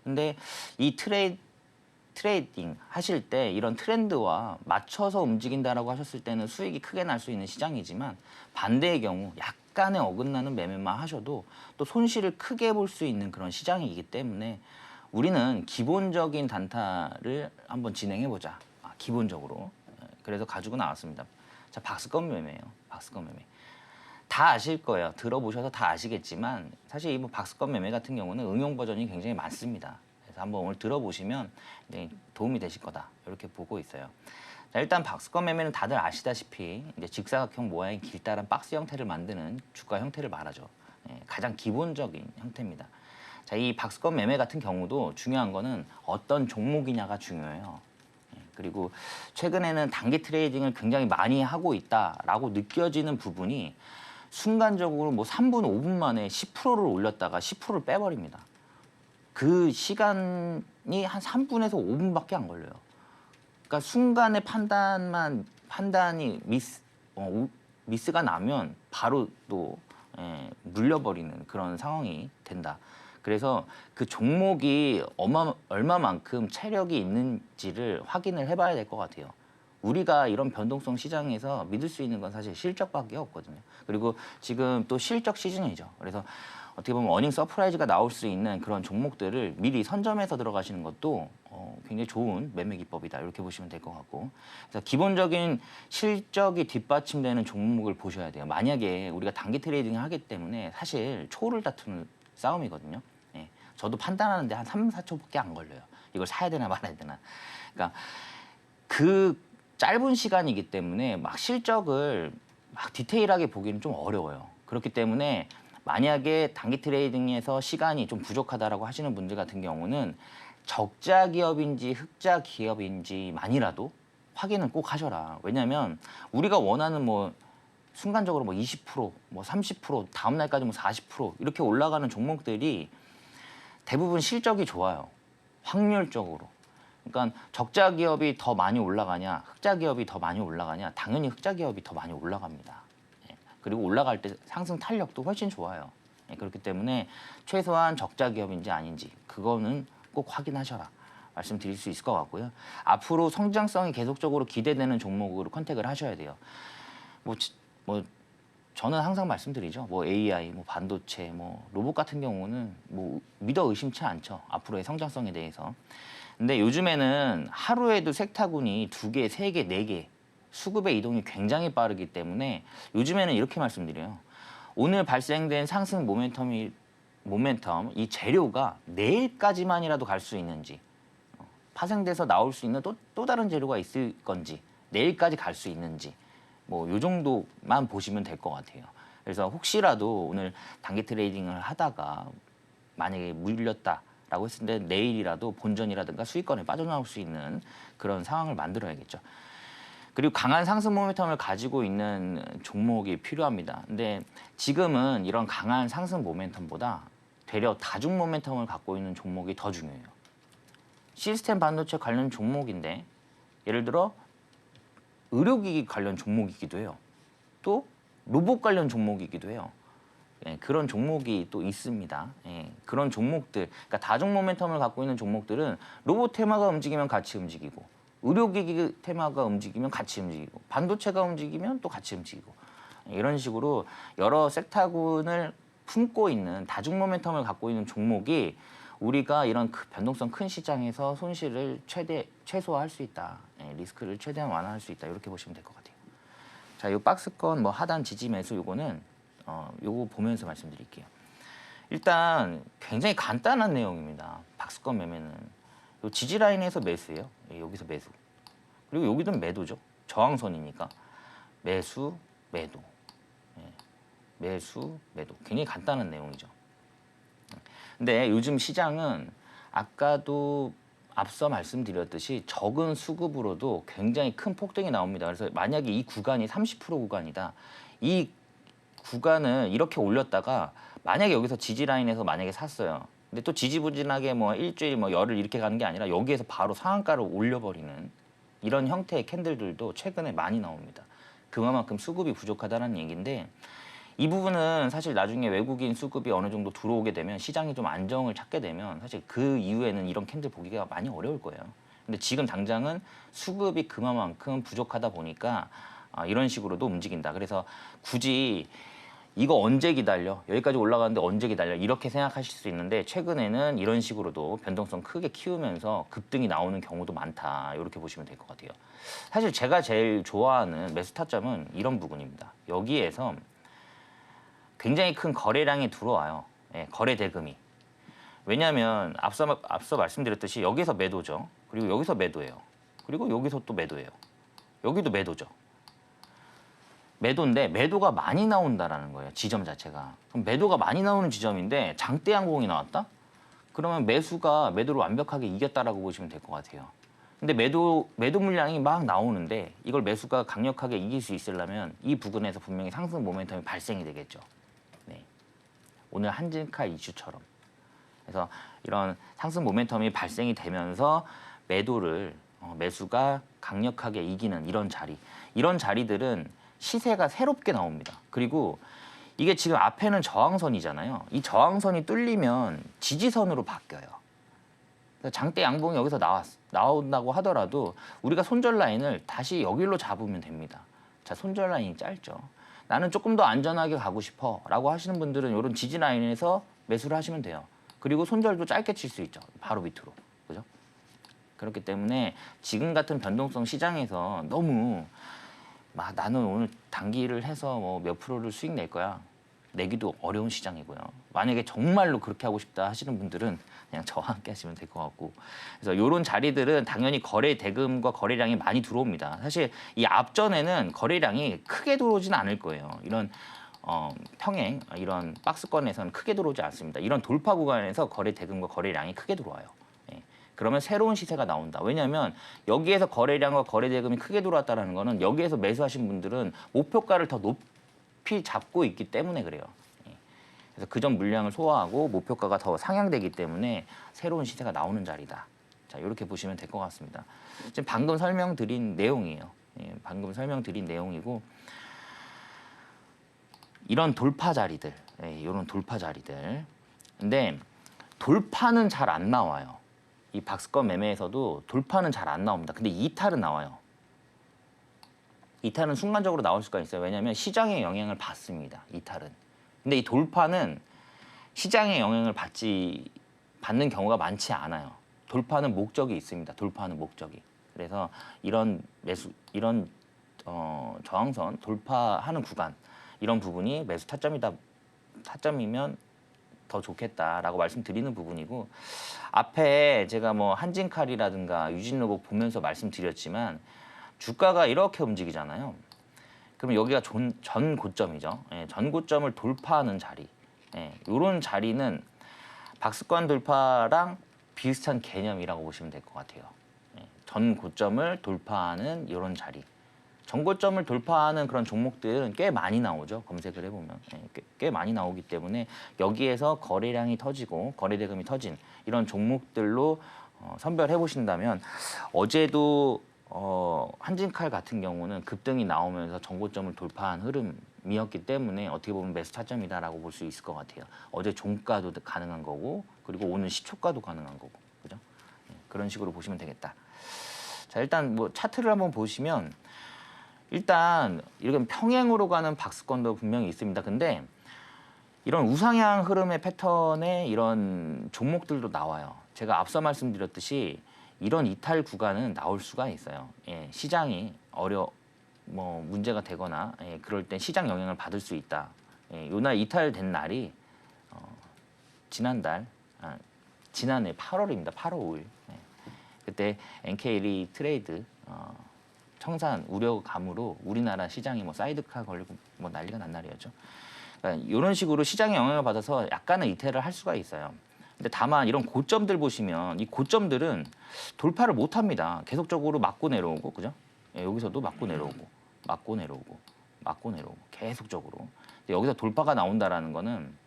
근데 이 트레이딩 하실 때 이런 트렌드와 맞춰서 움직인다라고 하셨을 때는 수익이 크게 날 수 있는 시장이지만 반대의 경우 약간의 어긋나는 매매만 하셔도 또 손실을 크게 볼 수 있는 그런 시장이기 때문에 우리는 기본적인 단타를 한번 진행해보자. 기본적으로. 그래서 가지고 나왔습니다. 자, 박스권 매매예요. 박스권 매매. 다 아실 거예요. 들어보셔서 다 아시겠지만 사실 이 박스권 매매 같은 경우는 응용 버전이 굉장히 많습니다. 그래서 한번 오늘 들어보시면 도움이 되실 거다. 이렇게 보고 있어요. 자, 일단 박스권 매매는 다들 아시다시피 이제 직사각형 모양의 길다란 박스 형태를 만드는 주가 형태를 말하죠. 가장 기본적인 형태입니다. 자, 이 박스권 매매 같은 경우도 중요한 거는 어떤 종목이냐가 중요해요. 그리고 최근에는 단기 트레이딩을 굉장히 많이 하고 있다라고 느껴지는 부분이 순간적으로 뭐 3분, 5분 만에 10%를 올렸다가 10%를 빼버립니다. 그 시간이 한 3분에서 5분밖에 안 걸려요. 그러니까 순간의 판단이 미스가 나면 바로 또 물려버리는 그런 상황이 된다. 그래서 그 종목이 얼마만큼 체력이 있는지를 확인을 해봐야 될 것 같아요. 우리가 이런 변동성 시장에서 믿을 수 있는 건 사실 실적밖에 없거든요. 그리고 지금 또 실적 시즌이죠. 그래서 어떻게 보면 어닝 서프라이즈가 나올 수 있는 그런 종목들을 미리 선점해서 들어가시는 것도 굉장히 좋은 매매 기법이다. 이렇게 보시면 될 것 같고. 그래서 기본적인 실적이 뒷받침되는 종목을 보셔야 돼요. 만약에 우리가 단기 트레이딩을 하기 때문에 사실 초를 다투는 싸움이거든요. 예. 저도 판단하는데 한 3, 4초밖에 안 걸려요. 이걸 사야 되나 말아야 되나. 그러니까 그 짧은 시간이기 때문에 막 실적을 막 디테일하게 보기는 좀 어려워요. 그렇기 때문에 만약에 단기 트레이딩에서 시간이 좀 부족하다라고 하시는 분들 같은 경우는 적자 기업인지 흑자 기업인지만이라도 확인은 꼭 하셔라. 왜냐하면 우리가 원하는 뭐 순간적으로 뭐 20%, 뭐 30%, 다음 날까지 뭐 40% 이렇게 올라가는 종목들이 대부분 실적이 좋아요. 확률적으로. 그러니까 적자 기업이 더 많이 올라가냐, 흑자 기업이 더 많이 올라가냐, 당연히 흑자 기업이 더 많이 올라갑니다. 예. 그리고 올라갈 때 상승 탄력도 훨씬 좋아요. 예. 그렇기 때문에 최소한 적자 기업인지 아닌지 그거는 꼭 확인하셔라. 말씀드릴 수 있을 것 같고요. 앞으로 성장성이 계속적으로 기대되는 종목으로 컨택을 하셔야 돼요. 뭐 저는 항상 말씀드리죠. 뭐 AI, 뭐 반도체, 뭐 로봇 같은 경우는 뭐 믿어 의심치 않죠. 앞으로의 성장성에 대해서. 근데 요즘에는 하루에도 섹타군이 2개, 3개, 4개 수급의 이동이 굉장히 빠르기 때문에 요즘에는 이렇게 말씀드려요. 오늘 발생된 상승 모멘텀, 이 재료가 내일까지만이라도 갈 수 있는지, 파생돼서 나올 수 있는 또 다른 재료가 있을 건지, 내일까지 갈 수 있는지, 뭐 요 정도만 보시면 될 것 같아요. 그래서 혹시라도 오늘 단기 트레이딩을 하다가 만약에 물렸다라고 했을 때 내일이라도 본전이라든가 수익권에 빠져나올 수 있는 그런 상황을 만들어야겠죠. 그리고 강한 상승 모멘텀을 가지고 있는 종목이 필요합니다. 근데 지금은 이런 강한 상승 모멘텀보다 되려 다중 모멘텀을 갖고 있는 종목이 더 중요해요. 시스템 반도체 관련 종목인데 예를 들어 의료기기 관련 종목이기도 해요. 또 로봇 관련 종목이기도 해요. 예, 그런 종목이 또 있습니다. 예, 그런 종목들, 그러니까 다중 모멘텀을 갖고 있는 종목들은 로봇 테마가 움직이면 같이 움직이고 의료기기 테마가 움직이면 같이 움직이고 반도체가 움직이면 또 같이 움직이고 이런 식으로 여러 섹타군을 품고 있는 다중 모멘텀을 갖고 있는 종목이 우리가 이런 변동성 큰 시장에서 손실을 최소화할 수 있다. 예, 리스크를 최대한 완화할 수 있다. 이렇게 보시면 될 것 같아요. 자, 이 박스권 뭐 하단 지지 매수 요거는 요거 보면서 말씀드릴게요. 일단 굉장히 간단한 내용입니다. 박스권 매매는 요 지지 라인에서 매수예요. 예, 여기서 매수. 그리고 여기도 매도죠. 저항선이니까 매수, 매도. 예, 매수, 매도. 굉장히 간단한 내용이죠. 근데 요즘 시장은 아까도 앞서 말씀드렸듯이 적은 수급으로도 굉장히 큰 폭등이 나옵니다. 그래서 만약에 이 구간이 30% 구간이다. 이 구간을 이렇게 올렸다가 만약에 여기서 지지 라인에서 만약에 샀어요. 근데 또 지지부진하게 뭐 일주일 뭐 열흘 이렇게 가는 게 아니라 여기에서 바로 상한가를 올려버리는 이런 형태의 캔들들도 최근에 많이 나옵니다. 그만큼 수급이 부족하다는 얘기인데 이 부분은 사실 나중에 외국인 수급이 어느 정도 들어오게 되면 시장이 좀 안정을 찾게 되면 사실 그 이후에는 이런 캔들 보기가 많이 어려울 거예요. 근데 지금 당장은 수급이 그만큼 부족하다 보니까 이런 식으로도 움직인다. 그래서 굳이 이거 언제 기다려? 여기까지 올라가는데 언제 기다려? 이렇게 생각하실 수 있는데 최근에는 이런 식으로도 변동성 크게 키우면서 급등이 나오는 경우도 많다. 이렇게 보시면 될 것 같아요. 사실 제가 제일 좋아하는 매수 타점은 이런 부분입니다. 여기에서 굉장히 큰 거래량이 들어와요. 예, 거래 대금이. 왜냐하면 앞서 말씀드렸듯이 여기서 매도죠. 그리고 여기서 매도예요. 그리고 여기서 또 매도예요. 여기도 매도죠. 매도인데 매도가 많이 나온다라는 거예요. 지점 자체가. 그럼 매도가 많이 나오는 지점인데 장대 항공이 나왔다? 그러면 매수가 매도를 완벽하게 이겼다라고 보시면 될 것 같아요. 근데 매도 물량이 막 나오는데 이걸 매수가 강력하게 이길 수 있으려면 이 부분에서 분명히 상승 모멘텀이 발생이 되겠죠. 네. 오늘 한진카 이슈처럼. 그래서 이런 상승 모멘텀이 발생이 되면서 매수가 강력하게 이기는 이런 자리들은 시세가 새롭게 나옵니다. 그리고 이게 지금 앞에는 저항선이잖아요. 이 저항선이 뚫리면 지지선으로 바뀌어요. 그래서 장대 양봉이 여기서 나온다고 하더라도 우리가 손절 라인을 다시 여기로 잡으면 됩니다. 자, 손절 라인이 짧죠. 나는 조금 더 안전하게 가고 싶어 라고 하시는 분들은 이런 지지 라인에서 매수를 하시면 돼요. 그리고 손절도 짧게 칠 수 있죠. 바로 밑으로. 그죠? 그렇기 때문에 지금 같은 변동성 시장에서 너무 나는 오늘 단기를 해서 뭐 몇 프로를 수익 낼 거야. 내기도 어려운 시장이고요. 만약에 정말로 그렇게 하고 싶다 하시는 분들은 그냥 저와 함께 하시면 될 것 같고. 그래서 이런 자리들은 당연히 거래 대금과 거래량이 많이 들어옵니다. 사실 이 앞전에는 거래량이 크게 들어오지는 않을 거예요. 이런 평행, 이런 박스권에서는 크게 들어오지 않습니다. 이런 돌파 구간에서 거래 대금과 거래량이 크게 들어와요. 예. 그러면 새로운 시세가 나온다. 왜냐하면 여기에서 거래량과 거래 대금이 크게 들어왔다는 거는 여기에서 매수하신 분들은 목표가를 더 높이 잡고 있기 때문에 그래요. 예. 그래서 그 전 물량을 소화하고 목표가가 더 상향되기 때문에 새로운 시세가 나오는 자리다. 자, 이렇게 보시면 될 것 같습니다. 지금 방금 설명드린 내용이에요. 예, 방금 설명드린 내용이고 이런 돌파 자리들, 예, 이런 돌파 자리들. 근데 돌파는 잘 안 나와요. 이 박스권 매매에서도 돌파는 잘 안 나옵니다. 근데 이탈은 나와요. 이탈은 순간적으로 나올 수가 있어요. 왜냐하면 시장의 영향을 받습니다. 이탈은. 근데 이 돌파는 시장의 영향을 받는 경우가 많지 않아요. 돌파는 목적이 있습니다. 돌파하는 목적이. 그래서 이런 저항선 돌파하는 구간 이런 부분이 매수 타점이면 더 좋겠다라고 말씀드리는 부분이고 앞에 제가 뭐 한진칼이라든가 유진로복 보면서 말씀드렸지만 주가가 이렇게 움직이잖아요. 그럼 여기가 전 고점이죠. 예, 전 고점을 돌파하는 자리. 예, 이런 자리는 박스권 돌파랑 비슷한 개념이라고 보시면 될 것 같아요. 예, 전 고점을 돌파하는 이런 자리. 전고점을 돌파하는 그런 종목들은 꽤 많이 나오죠. 검색을 해보면. 예, 꽤 많이 나오기 때문에 여기에서 거래량이 터지고 거래대금이 터진 이런 종목들로 선별해 보신다면 어제도 한진칼 같은 경우는 급등이 나오면서 전고점을 돌파한 흐름이었기 때문에 어떻게 보면 매수 타점이다라고 볼 수 있을 것 같아요. 어제 종가도 가능한 거고 그리고 오늘 시초가도 가능한 거고 그죠? 예, 그런 식으로 보시면 되겠다. 자, 일단 뭐 차트를 한번 보시면 일단 이런 평행으로 가는 박스권도 분명히 있습니다. 근데 이런 우상향 흐름의 패턴의 이런 종목들도 나와요. 제가 앞서 말씀드렸듯이 이런 이탈 구간은 나올 수가 있어요. 예, 시장이 문제가 되거나 예, 그럴 땐 시장 영향을 받을 수 있다. 예, 요날 이탈된 날이 지난해 8월입니다. 8월 5일. 예, 그때 NK 트레이드 청산 우려감으로 우리나라 시장이 뭐 사이드카 걸리고 뭐 난리가 난 날이었죠. 그러니까 이런 식으로 시장의 영향을 받아서 약간의 이탈을 할 수가 있어요. 근데 다만 이런 고점들 보시면 이 고점들은 돌파를 못 합니다. 계속적으로 맞고 내려오고 그죠? 예, 여기서도 맞고 내려오고 맞고 내려오고 맞고 내려오고 계속적으로. 근데 여기서 돌파가 나온다라는 거는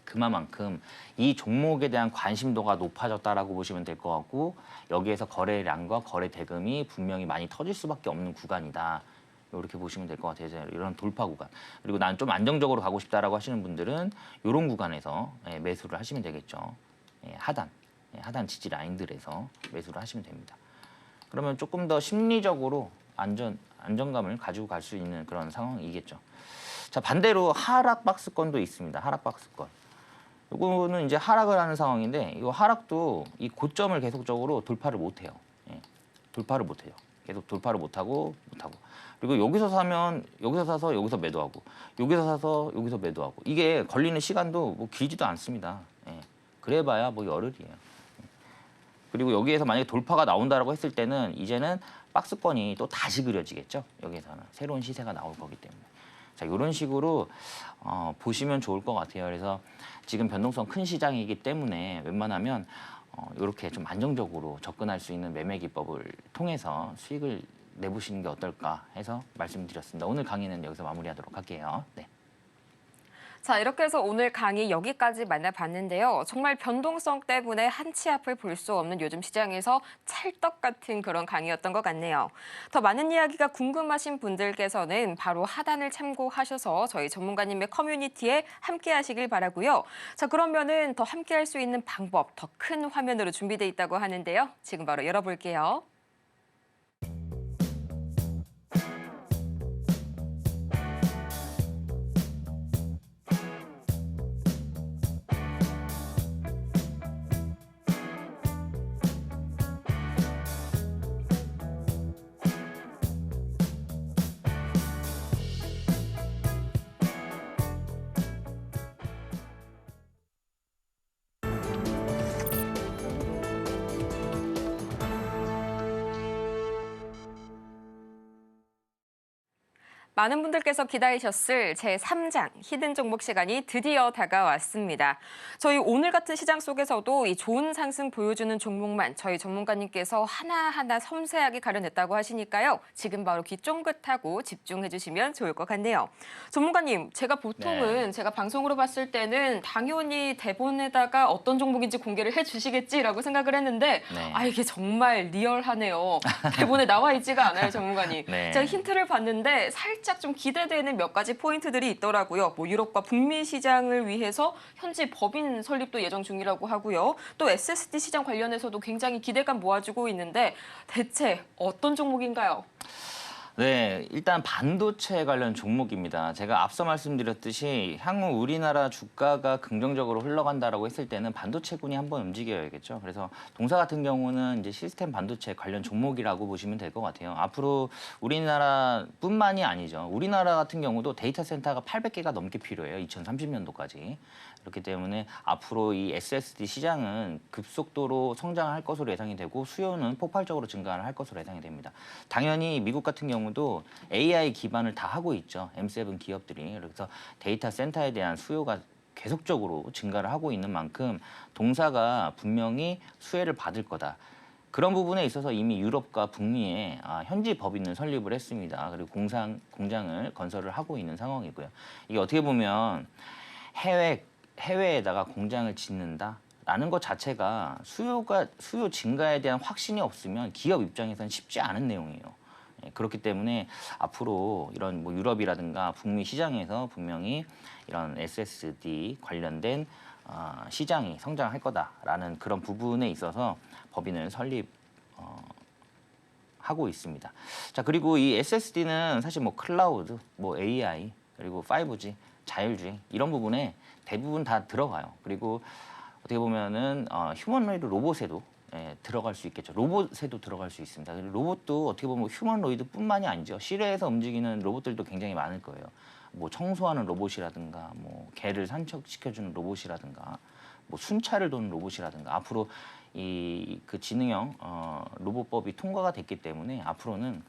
그만큼 이 종목에 대한 관심도가 높아졌다라고 보시면 될 것 같고 여기에서 거래량과 거래 대금이 분명히 많이 터질 수밖에 없는 구간이다. 이렇게 보시면 될 것 같아요. 이런 돌파 구간. 그리고 난 좀 안정적으로 가고 싶다라고 하시는 분들은 이런 구간에서 매수를 하시면 되겠죠. 하단 지지 라인들에서 매수를 하시면 됩니다. 그러면 조금 더 심리적으로 안정감을 가지고 갈 수 있는 그런 상황이겠죠. 자, 반대로 하락 박스권도 있습니다. 하락 박스권. 이거는 이제 하락을 하는 상황인데 이 하락도 이 고점을 계속적으로 돌파를 못 해요. 예, 돌파를 못 해요. 계속 돌파를 못 하고. 그리고 여기서 사면 여기서 사서 여기서 매도하고 여기서 사서 여기서 매도하고 이게 걸리는 시간도 뭐 길지도 않습니다. 예, 그래봐야 뭐 열흘이에요. 그리고 여기에서 만약에 돌파가 나온다라고 했을 때는 이제는 박스권이 또 다시 그려지겠죠. 여기에서는 새로운 시세가 나올 거기 때문에. 자, 이런 식으로 보시면 좋을 것 같아요. 그래서 지금 변동성 큰 시장이기 때문에 웬만하면 이렇게 좀 안정적으로 접근할 수 있는 매매 기법을 통해서 수익을 내보시는 게 어떨까 해서 말씀드렸습니다. 오늘 강의는 여기서 마무리하도록 할게요. 네. 자, 이렇게 해서 오늘 강의 여기까지 만나봤는데요. 정말 변동성 때문에 한치 앞을 볼 수 없는 요즘 시장에서 찰떡 같은 그런 강의였던 것 같네요. 더 많은 이야기가 궁금하신 분들께서는 바로 하단을 참고하셔서 저희 전문가님의 커뮤니티에 함께 하시길 바라고요. 자, 그러면은 더 함께 할 수 있는 방법 더 큰 화면으로 준비돼 있다고 하는데요. 지금 바로 열어볼게요. 많은 분들께서 기다리셨을 제3장 히든 종목 시간이 드디어 다가왔습니다. 저희 오늘 같은 시장 속에서도 이 좋은 상승 보여주는 종목만 저희 전문가님께서 하나하나 섬세하게 가려냈다고 하시니까요. 지금 바로 귀 쫑긋하고 집중해 주시면 좋을 것 같네요. 전문가님, 제가 보통은 제가 방송으로 봤을 때는 당연히 대본에다가 어떤 종목인지 공개를 해 주시겠지라고 생각을 했는데 이게 정말 리얼하네요. 대본에 나와 있지가 않아요, 전문가님. 제가 힌트를 봤는데 살짝 좀 기대되는 몇 가지 포인트들이 있더라고요. 뭐 유럽과 북미 시장을 위해서 현지 법인 설립도 예정 중이라고 하고요. 또 SSD 시장 관련해서도 굉장히 기대감 모아주고 있는데 대체 어떤 종목인가요? 네, 일단 반도체 관련 종목입니다. 제가 앞서 말씀드렸듯이 향후 우리나라 주가가 긍정적으로 흘러간다라고 했을 때는 반도체군이 한번 움직여야겠죠. 그래서 동사 같은 경우는 이제 시스템 반도체 관련 종목이라고 보시면 될 것 같아요. 앞으로 우리나라뿐만이 아니죠. 우리나라 같은 경우도 데이터 센터가 800개가 넘게 필요해요. 2030년도까지. 그렇기 때문에 앞으로 이 SSD 시장은 급속도로 성장할 것으로 예상이 되고 수요는 폭발적으로 증가할 것으로 예상이 됩니다. 당연히 미국 같은 경우도 AI 기반을 다 하고 있죠. M7 기업들이. 그래서 데이터 센터에 대한 수요가 계속적으로 증가를 하고 있는 만큼 동사가 분명히 수혜를 받을 거다. 그런 부분에 있어서 이미 유럽과 북미에 현지 법인을 설립을 했습니다. 그리고 공장을 건설을 하고 있는 상황이고요. 이게 어떻게 보면 해외에다가 공장을 짓는다라는 것 자체가 수요 증가에 대한 확신이 없으면 기업 입장에서는 쉽지 않은 내용이에요. 그렇기 때문에 앞으로 이런 뭐 유럽이라든가 북미 시장에서 분명히 이런 SSD 관련된 시장이 성장할 거다라는 그런 부분에 있어서 법인을 설립하고 있습니다. 자, 그리고 이 SSD는 사실 뭐 클라우드, 뭐 AI, 그리고 5G, 자율주행 이런 부분에 대부분 다 들어가요. 그리고 어떻게 보면은 휴머노이드 로봇에도 들어갈 수 있겠죠. 로봇에도 들어갈 수 있습니다. 로봇도 어떻게 보면 휴머노이드뿐만이 아니죠. 실외에서 움직이는 로봇들도 굉장히 많을 거예요. 뭐 청소하는 로봇이라든가, 뭐 개를 산책시켜주는 로봇이라든가, 뭐 순찰을 도는 로봇이라든가. 앞으로 그 지능형 로봇법이 통과가 됐기 때문에 앞으로는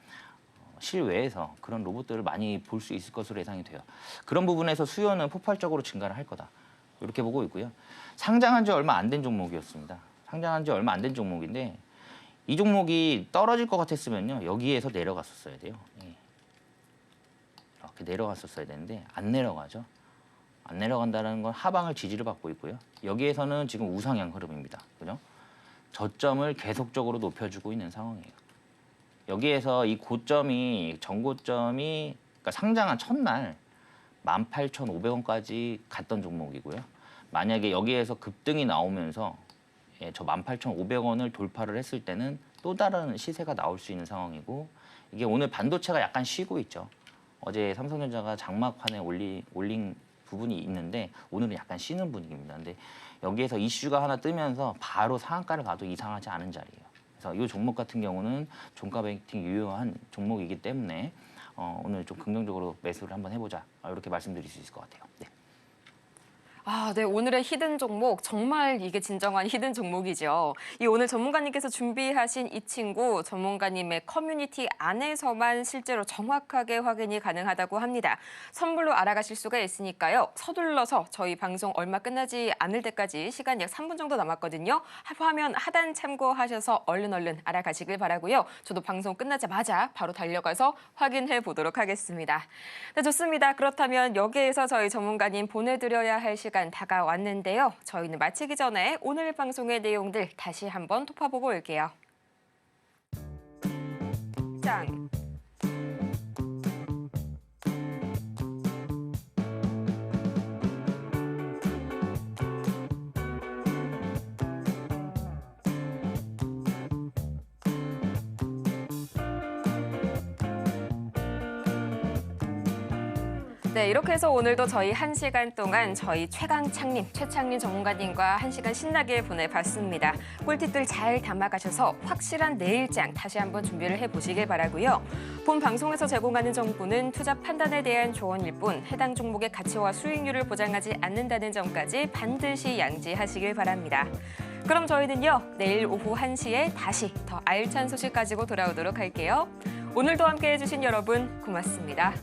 실외에서 그런 로봇들을 많이 볼 수 있을 것으로 예상이 돼요. 그런 부분에서 수요는 폭발적으로 증가를 할 거다. 이렇게 보고 있고요. 상장한 지 얼마 안 된 종목이었습니다. 상장한 지 얼마 안 된 종목인데 이 종목이 떨어질 것 같았으면요. 여기에서 내려갔었어야 돼요. 이렇게 내려갔었어야 되는데 안 내려가죠. 안 내려간다는 건 하방을 지지를 받고 있고요. 여기에서는 지금 우상향 흐름입니다. 그죠? 저점을 계속적으로 높여주고 있는 상황이에요. 여기에서 이 고점이 전고점이 그러니까 상장한 첫날 18,500원까지 갔던 종목이고요. 만약에 여기에서 급등이 나오면서 저 18,500원을 돌파를 했을 때는 또 다른 시세가 나올 수 있는 상황이고 이게 오늘 반도체가 약간 쉬고 있죠. 어제 삼성전자가 장막판에 올린 부분이 있는데 오늘은 약간 쉬는 분위기입니다. 근데 여기에서 이슈가 하나 뜨면서 바로 상한가를 가도 이상하지 않은 자리예요. 그래서 이 종목 같은 경우는 종가 베이팅 유효한 종목이기 때문에 오늘 좀 긍정적으로 매수를 한번 해보자 이렇게 말씀드릴 수 있을 것 같아요. 네. 네, 오늘의 히든 종목, 정말 이게 진정한 히든 종목이죠. 오늘 전문가님께서 준비하신 이 친구, 전문가님의 커뮤니티 안에서만 실제로 정확하게 확인이 가능하다고 합니다. 선불로 알아가실 수가 있으니까요. 서둘러서 저희 방송 얼마 끝나지 않을 때까지 시간 약 3분 정도 남았거든요. 화면 하단 참고하셔서 얼른 알아가시길 바라고요. 저도 방송 끝나자마자 바로 달려가서 확인해 보도록 하겠습니다. 네, 좋습니다. 그렇다면 여기에서 저희 전문가님 보내드려야 할 시간 다가왔는데요. 저희는 마치기 전에 오늘 방송의 내용들 다시 한번 톱파보고 올게요. 짱! 네, 이렇게 해서 오늘도 저희 1시간 동안 저희 최강창님, 최창림 전문가님과 1시간 신나게 보내봤습니다. 꿀팁들 잘 담아가셔서 확실한 내일장 다시 한번 준비를 해보시길 바라고요. 본 방송에서 제공하는 정보는 투자 판단에 대한 조언일 뿐 해당 종목의 가치와 수익률을 보장하지 않는다는 점까지 반드시 양지하시길 바랍니다. 그럼 저희는요, 내일 오후 1시에 다시 더 알찬 소식 가지고 돌아오도록 할게요. 오늘도 함께해 주신 여러분 고맙습니다.